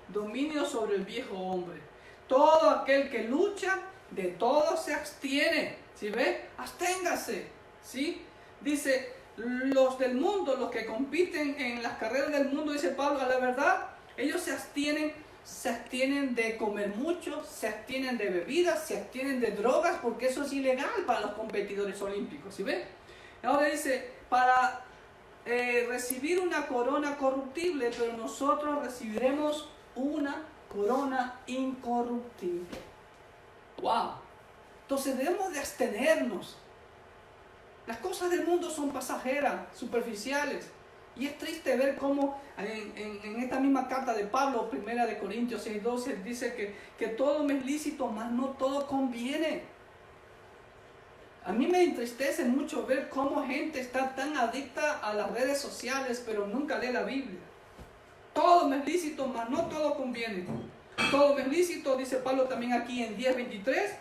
dominio sobre el viejo hombre. Todo aquel que lucha, de todo se abstiene. ¿Sí ve? Absténgase. ¿Sí? Dice, los del mundo, los que compiten en las carreras del mundo, dice Pablo, a la verdad, ellos se abstienen de comer mucho, se abstienen de bebidas, se abstienen de drogas, porque eso es ilegal para los competidores olímpicos. ¿Sí ve? Ahora dice, para recibir una corona corruptible, pero nosotros recibiremos una corona incorruptible. ¡Wow! Entonces debemos de abstenernos. Las cosas del mundo son pasajeras, superficiales. Y es triste ver cómo en esta misma carta de Pablo, 1 Corintios 6:12, dice que todo me es lícito, mas no todo conviene. A mí me entristece mucho ver cómo gente está tan adicta a las redes sociales, pero nunca lee la Biblia. Todo me es lícito, mas no todo conviene. Todo me es lícito, dice Pablo también aquí en 10:23,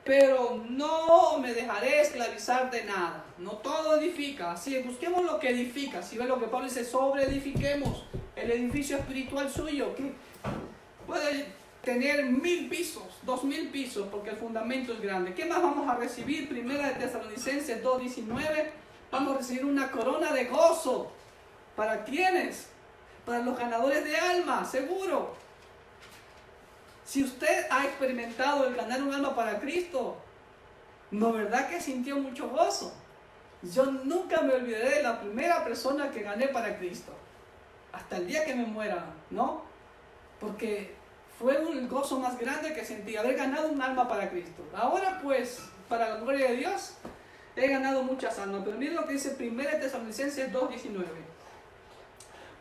pero no me dejaré esclavizar de nada. No todo edifica. Así, busquemos lo que edifica. Si ve lo que Pablo dice, sobre edifiquemos el edificio espiritual suyo, que puede tener 1000 pisos, 2000 pisos, porque el fundamento es grande. ¿Qué más vamos a recibir? 1 Tesalonicenses 2:19. Vamos a recibir una corona de gozo. ¿Para quiénes? Para los ganadores de alma, seguro. Si usted ha experimentado el ganar un alma para Cristo, ¿no verdad que sintió mucho gozo? Yo nunca me olvidaré de la primera persona que gané para Cristo. Hasta el día que me muera, ¿no? Porque fue el gozo más grande que sentí, haber ganado un alma para Cristo. Ahora pues, para la gloria de Dios, he ganado muchas almas. Pero miren lo que dice 1 Tesalonicenses 2:19.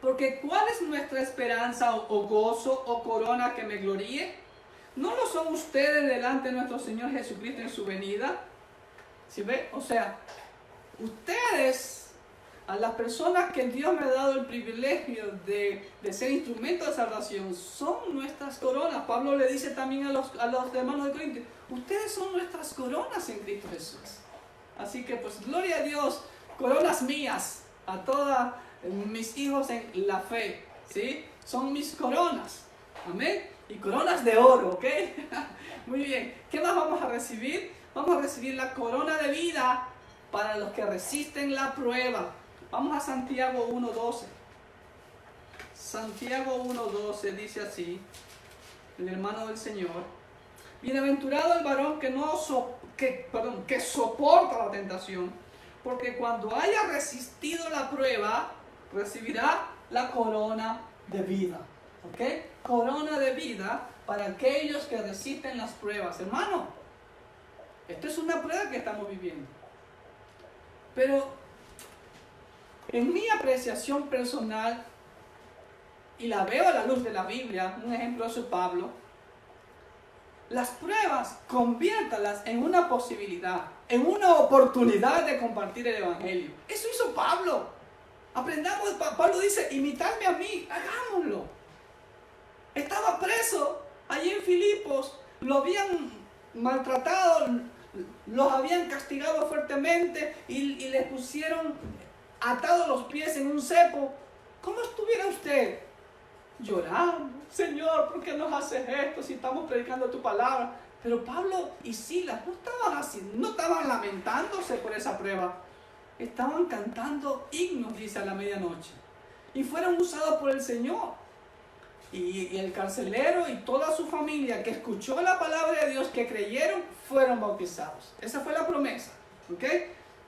Porque ¿cuál es nuestra esperanza o gozo o corona que me gloríe? ¿No lo son ustedes delante de nuestro Señor Jesucristo en su venida? ¿Sí ve? O sea, ustedes, a las personas que Dios me ha dado el privilegio de ser instrumento de salvación, son nuestras coronas. Pablo le dice también a los hermanos de Corintios, ustedes son nuestras coronas en Cristo Jesús. Así que pues gloria a Dios, coronas mías, a todos mis hijos en la fe, ¿sí? Son mis coronas, amén, y coronas de oro, ¿ok? Muy bien, ¿qué más vamos a recibir? Vamos a recibir la corona de vida para los que resisten la prueba. Vamos a Santiago 1.12. Santiago 1.12 dice así, el hermano del Señor: bienaventurado el varón que soporta la tentación, porque cuando haya resistido la prueba, recibirá la corona de vida. ¿Ok? Corona de vida para aquellos que resisten las pruebas. Hermano, esto es una prueba que estamos viviendo. Pero en mi apreciación personal, y la veo a la luz de la Biblia, un ejemplo es Pablo, las pruebas, conviértalas en una posibilidad, en una oportunidad de compartir el Evangelio. Eso hizo Pablo. Aprendamos, Pablo dice, imitadme a mí, hagámoslo. Estaba preso allí en Filipos, lo habían maltratado, los habían castigado fuertemente y les pusieron atados los pies en un cepo. ¿Cómo estuviera usted? Llorando, Señor, ¿por qué nos haces esto si estamos predicando tu palabra? Pero Pablo y Silas no estaban lamentándose por esa prueba, estaban cantando himnos, dice, a la medianoche, y fueron usados por el Señor. Y el carcelero y toda su familia que escuchó la palabra de Dios, que creyeron, fueron bautizados. Esa fue la promesa, ¿ok?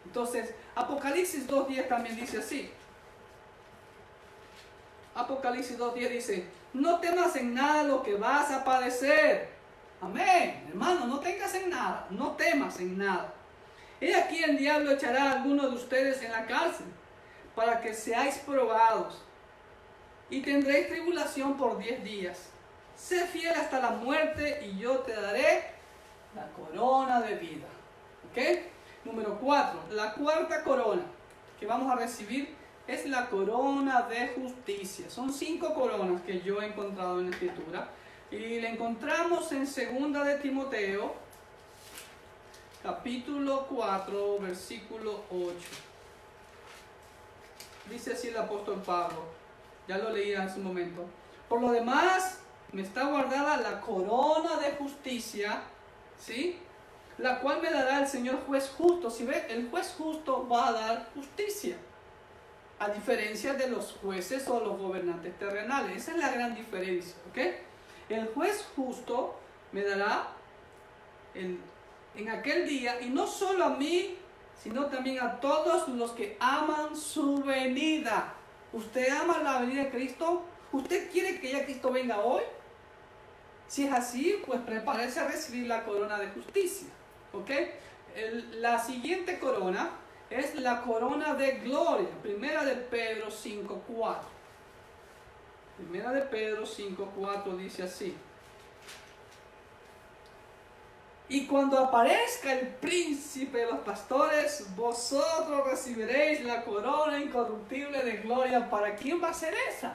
Entonces, Apocalipsis 2.10 también dice así. Apocalipsis 2.10 dice, no temas en nada lo que vas a padecer. Amén, hermano, no tengas en nada, no temas en nada. He aquí el diablo echará a algunos de ustedes en la cárcel, para que seáis probados, y tendréis tribulación por 10 días. Sé fiel hasta la muerte, y yo te daré la corona de vida. ¿Ok? Número 4, la cuarta corona que vamos a recibir es la corona de justicia. Son 5 coronas que yo he encontrado en la Escritura. Y la encontramos en 2 de Timoteo, capítulo 4, versículo 8. Dice así el apóstol Pablo. Ya lo leí hace un momento. Por lo demás, me está guardada la corona de justicia, ¿sí? La cual me dará el Señor juez justo. Si ve, el juez justo va a dar justicia, a diferencia de los jueces o los gobernantes terrenales. Esa es la gran diferencia, ¿ok? El juez justo me dará en aquel día, y no solo a mí, sino también a todos los que aman su venida. ¿Usted ama la venida de Cristo? ¿Usted quiere que ya Cristo venga hoy? Si es así, pues prepárese a recibir la corona de justicia. ¿Ok? La siguiente corona es la corona de gloria. Primera de Pedro 5.4. Primera de Pedro 5.4 dice así. Y cuando aparezca el príncipe de los pastores, vosotros recibiréis la corona incorruptible de gloria. ¿Para quién va a ser esa?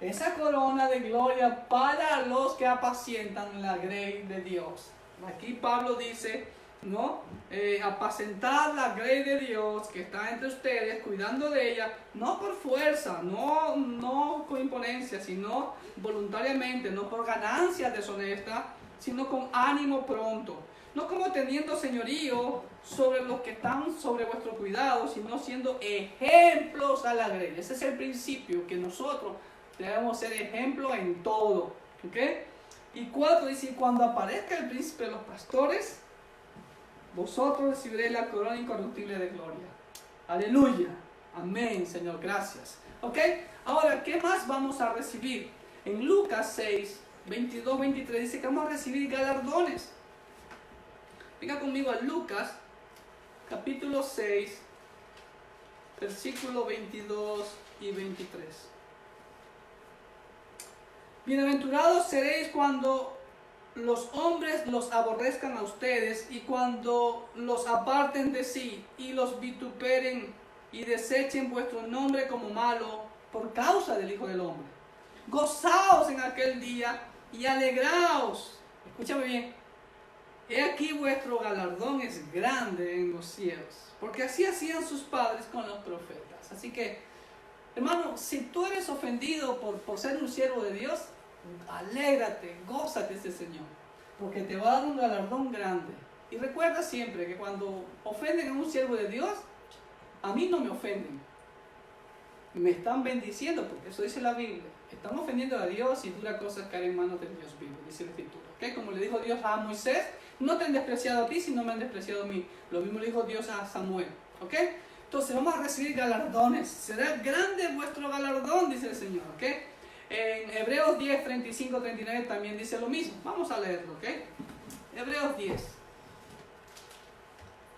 Esa corona de gloria para los que apacientan la grey de Dios. Aquí Pablo dice, ¿no? Apacentar la grey de Dios que está entre ustedes, cuidando de ella, no por fuerza, no con imponencia, sino voluntariamente, no por ganancias deshonestas, sino con ánimo pronto, no como teniendo señorío sobre los que están sobre vuestro cuidado, sino siendo ejemplos a la grey. Ese es el principio, que nosotros debemos ser ejemplo en todo, ¿ok? Y 4 dice, cuando aparezca el príncipe de los pastores, vosotros recibiréis la corona incorruptible de gloria. Aleluya, amén, Señor, gracias. ¿Ok? Ahora, ¿qué más vamos a recibir? En Lucas 6, 22, 23 dice que vamos a recibir galardones. Venga conmigo a Lucas, capítulo 6, versículo 22 y 23. Bienaventurados seréis cuando los hombres los aborrezcan a ustedes y cuando los aparten de sí y los vituperen y desechen vuestro nombre como malo por causa del Hijo del Hombre. Gozaos en aquel día y alegraos. Escúchame bien. He aquí vuestro galardón es grande en los cielos, porque así hacían sus padres con los profetas. Así que, hermano, si tú eres ofendido por ser un siervo de Dios, alégrate, gózate ese Señor, porque te va a dar un galardón grande. Y recuerda siempre que cuando ofenden a un siervo de Dios, a mí no me ofenden, me están bendiciendo, porque eso dice la Biblia. Están ofendiendo a Dios y dura cosa es caer en manos del Dios vivo, dice la Escritura. ¿Okay? Como le dijo Dios a Moisés, no te han despreciado a ti, sino me han despreciado a mí. Lo mismo le dijo Dios a Samuel. ¿Okay? Entonces vamos a recibir galardones. Será grande vuestro galardón, dice el Señor. ¿Okay? En Hebreos 10, 35, 39 también dice lo mismo. Vamos a leerlo. ¿Okay? Hebreos 10,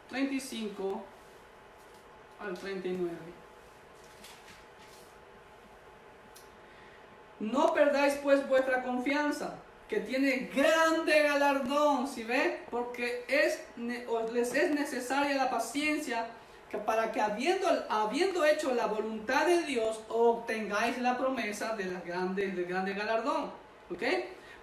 35 al 39. No perdáis pues vuestra confianza, que tiene grande galardón, ¿sí ve? Porque les es necesaria la paciencia para que habiendo hecho la voluntad de Dios, obtengáis la promesa del grande galardón. ¿Ok?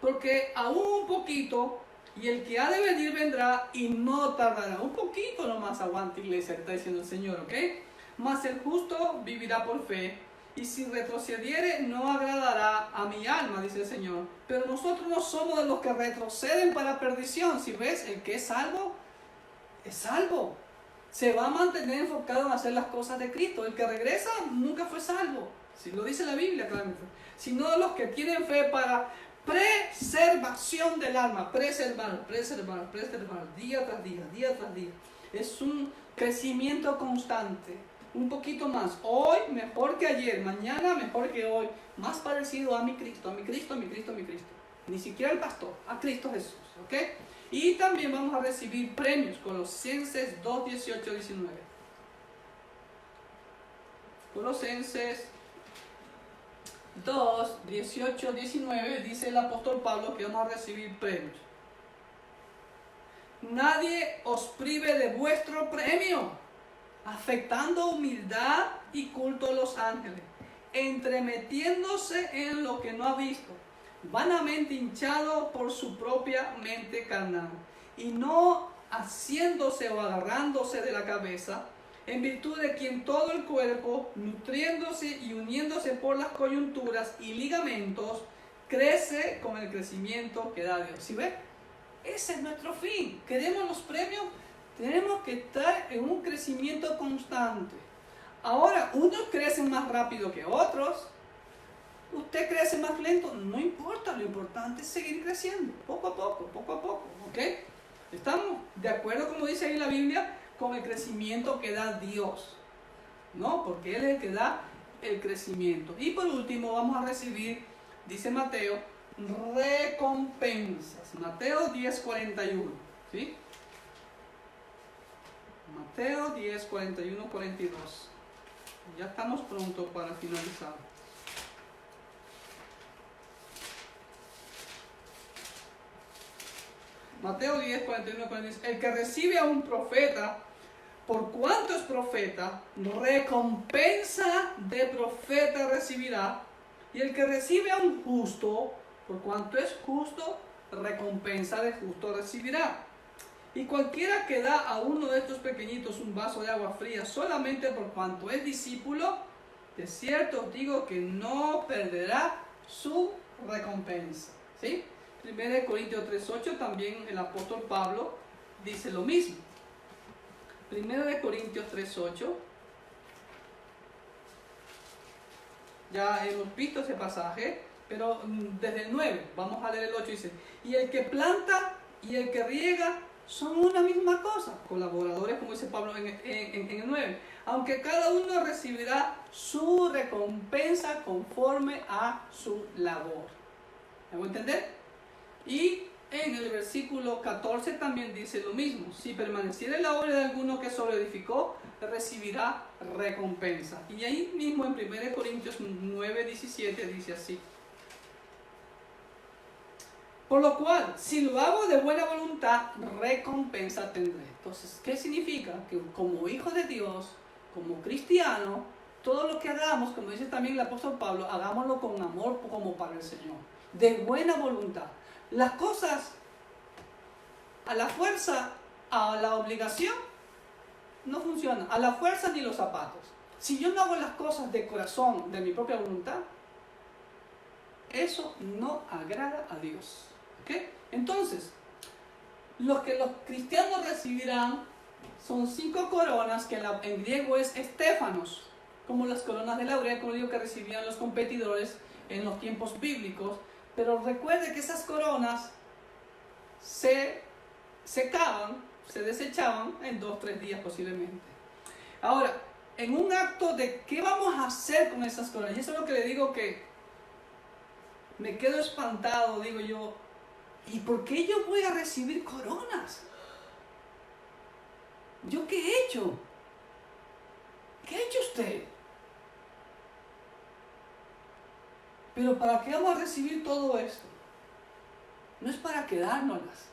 Porque aún un poquito, y el que ha de venir vendrá y no tardará. Un poquito nomás aguanta, iglesia, está diciendo el Señor. ¿Ok? Mas el justo vivirá por fe. Y si retrocediere, no agradará a mi alma, dice el Señor. Pero nosotros no somos de los que retroceden para perdición. Si ves, el que es salvo, es salvo. Se va a mantener enfocado en hacer las cosas de Cristo. El que regresa nunca fue salvo. Si lo dice la Biblia, claramente. Sino los que tienen fe para preservación del alma. Preservar, día tras día, día tras día. Es un crecimiento constante. Un poquito más, hoy mejor que ayer, mañana mejor que hoy, más parecido a mi Cristo, a mi Cristo, a mi Cristo, a mi Cristo. Ni siquiera el pastor, a Cristo Jesús, ¿ok? Y también vamos a recibir premios, Colosenses 2, 18, 19. Colosenses 2, 18, 19 dice el apóstol Pablo que vamos a recibir premios. Nadie os prive de vuestro premio, afectando humildad y culto a los ángeles, entremetiéndose en lo que no ha visto, vanamente hinchado por su propia mente carnal, y no haciéndose o agarrándose de la cabeza, en virtud de quien todo el cuerpo, nutriéndose y uniéndose por las coyunturas y ligamentos, crece con el crecimiento que da Dios. ¿Sí ve? Ese es nuestro fin. ¿Queremos los premios? Tenemos que estar en un crecimiento constante. Ahora, unos crecen más rápido que otros. Usted crece más lento, no importa. Lo importante es seguir creciendo, poco a poco, ¿ok? ¿Estamos de acuerdo, como dice ahí la Biblia, con el crecimiento que da Dios? ¿No? Porque Él es el que da el crecimiento. Y por último, vamos a recibir, dice Mateo, recompensas. Mateo 10, 41. ¿Sí? Mateo 10, 41, 42. Ya estamos prontos para finalizar. Mateo 10, 41, 42. El que recibe a un profeta, por cuanto es profeta, recompensa de profeta recibirá. Y el que recibe a un justo, por cuanto es justo, recompensa de justo recibirá. Y cualquiera que da a uno de estos pequeñitos un vaso de agua fría solamente por cuanto es discípulo, de cierto os digo que no perderá su recompensa. ¿Sí? 1 Corintios 3:8 también el apóstol Pablo dice lo mismo. 1 Corintios 3:8. Ya hemos visto ese pasaje, pero desde el 9, vamos a leer el 8, dice: y el que planta y el que riega son una misma cosa, colaboradores, como dice Pablo en el 9, aunque cada uno recibirá su recompensa conforme a su labor. ¿Me voy a entender? Y en el versículo 14 también dice lo mismo: si permaneciera en la obra de alguno que sobreedificó, recibirá recompensa. Y ahí mismo en 1 Corintios 9, 17 dice así: Por lo cual, si lo hago de buena voluntad, recompensa tendré. Entonces, ¿qué significa? Que como hijo de Dios, como cristiano, todo lo que hagamos, como dice también el apóstol Pablo, hagámoslo con amor como para el Señor. De buena voluntad. Las cosas a la fuerza, a la obligación, no funcionan. A la fuerza ni los zapatos. Si yo no hago las cosas de corazón, de mi propia voluntad, eso no agrada a Dios. ¿Okay? Entonces, lo que los cristianos recibirán son 5 coronas, que en griego es estéfanos, como las coronas de laurel, como digo, que recibían los competidores en los tiempos bíblicos. Pero recuerde que esas coronas se secaban, se desechaban en 2-3 días posiblemente. Ahora, en un acto de qué vamos a hacer con esas coronas, y eso es lo que le digo, que me quedo espantado, digo yo, ¿y por qué yo voy a recibir coronas? ¿Yo qué he hecho? ¿Qué ha hecho usted? Pero ¿para qué vamos a recibir todo esto? No es para quedárnoslas,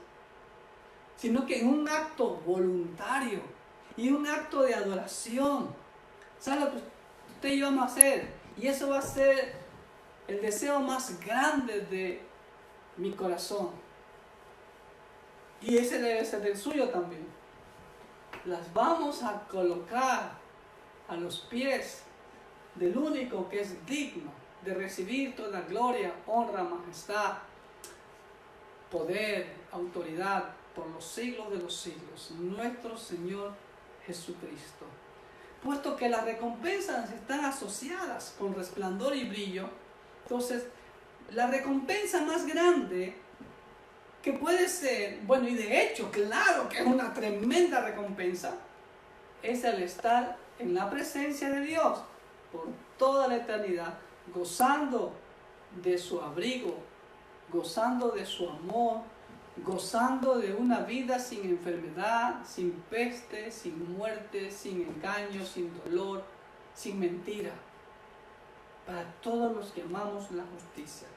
sino que en un acto voluntario y un acto de adoración. ¿Sabe lo que usted y yo vamos a hacer? Y eso va a ser el deseo más grande de mi corazón. Y ese debe ser el suyo también. Las vamos a colocar a los pies del único que es digno de recibir toda gloria, honra, majestad, poder, autoridad por los siglos de los siglos, nuestro Señor Jesucristo. Puesto que las recompensas están asociadas con resplandor y brillo, entonces la recompensa más grande que puede ser, bueno, y de hecho, claro que es una tremenda recompensa, es el estar en la presencia de Dios por toda la eternidad, gozando de su abrigo, gozando de su amor, gozando de una vida sin enfermedad, sin peste, sin muerte, sin engaño, sin dolor, sin mentira, para todos los que amamos la justicia.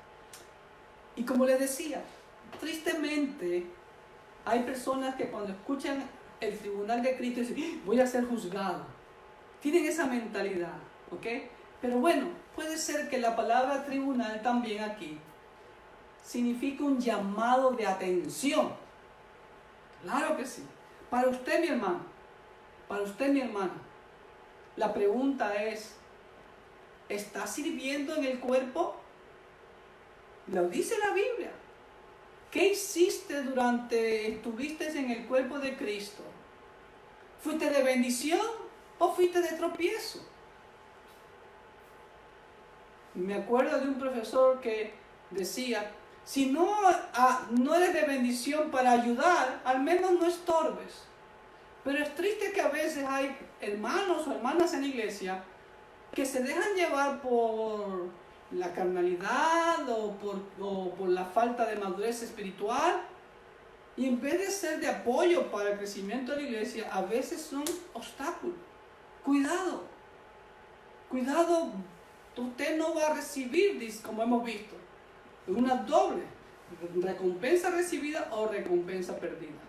Y como les decía, tristemente hay personas que cuando escuchan el tribunal de Cristo dicen, voy a ser juzgado. Tienen esa mentalidad, ¿ok? Pero bueno, puede ser que la palabra tribunal también aquí significa un llamado de atención. Claro que sí. Para usted, mi hermano, para usted, mi hermana, la pregunta es, ¿está sirviendo en el cuerpo? Lo dice la Biblia. ¿Qué hiciste estuviste en el cuerpo de Cristo? ¿Fuiste de bendición o fuiste de tropiezo? Me acuerdo de un profesor que decía, si no eres de bendición para ayudar, al menos no estorbes. Pero es triste que a veces hay hermanos o hermanas en la iglesia que se dejan llevar por la carnalidad o por la falta de madurez espiritual, y en vez de ser de apoyo para el crecimiento de la iglesia, a veces son obstáculos. Cuidado, usted no va a recibir, como hemos visto, una doble recompensa recibida o recompensa perdida.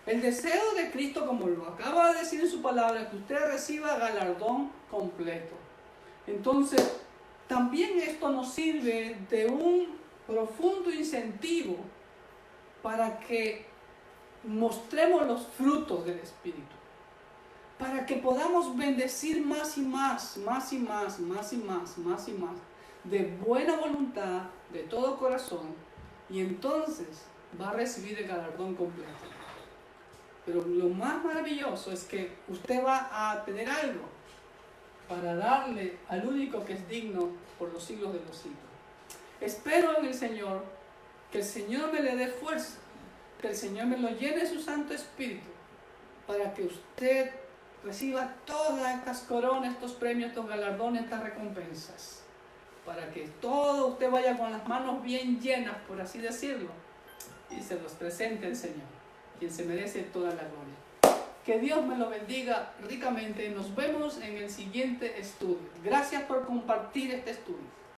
El deseo de Cristo, como lo acaba de decir en su palabra, es que usted reciba galardón completo. Entonces, también esto nos sirve de un profundo incentivo para que mostremos los frutos del Espíritu, para que podamos bendecir más y más, de buena voluntad, de todo corazón, y entonces va a recibir el galardón completo. Pero lo más maravilloso es que usted va a tener algo para darle al único que es digno por los siglos de los siglos. Espero en el Señor, que el Señor me le dé fuerza, que el Señor me lo llene de su Santo Espíritu, para que usted reciba todas estas coronas, estos premios, estos galardones, estas recompensas, para que todo usted vaya con las manos bien llenas, por así decirlo, y se los presente al Señor, quien se merece toda la gloria. Que Dios me lo bendiga ricamente. Nos vemos en el siguiente estudio. Gracias por compartir este estudio.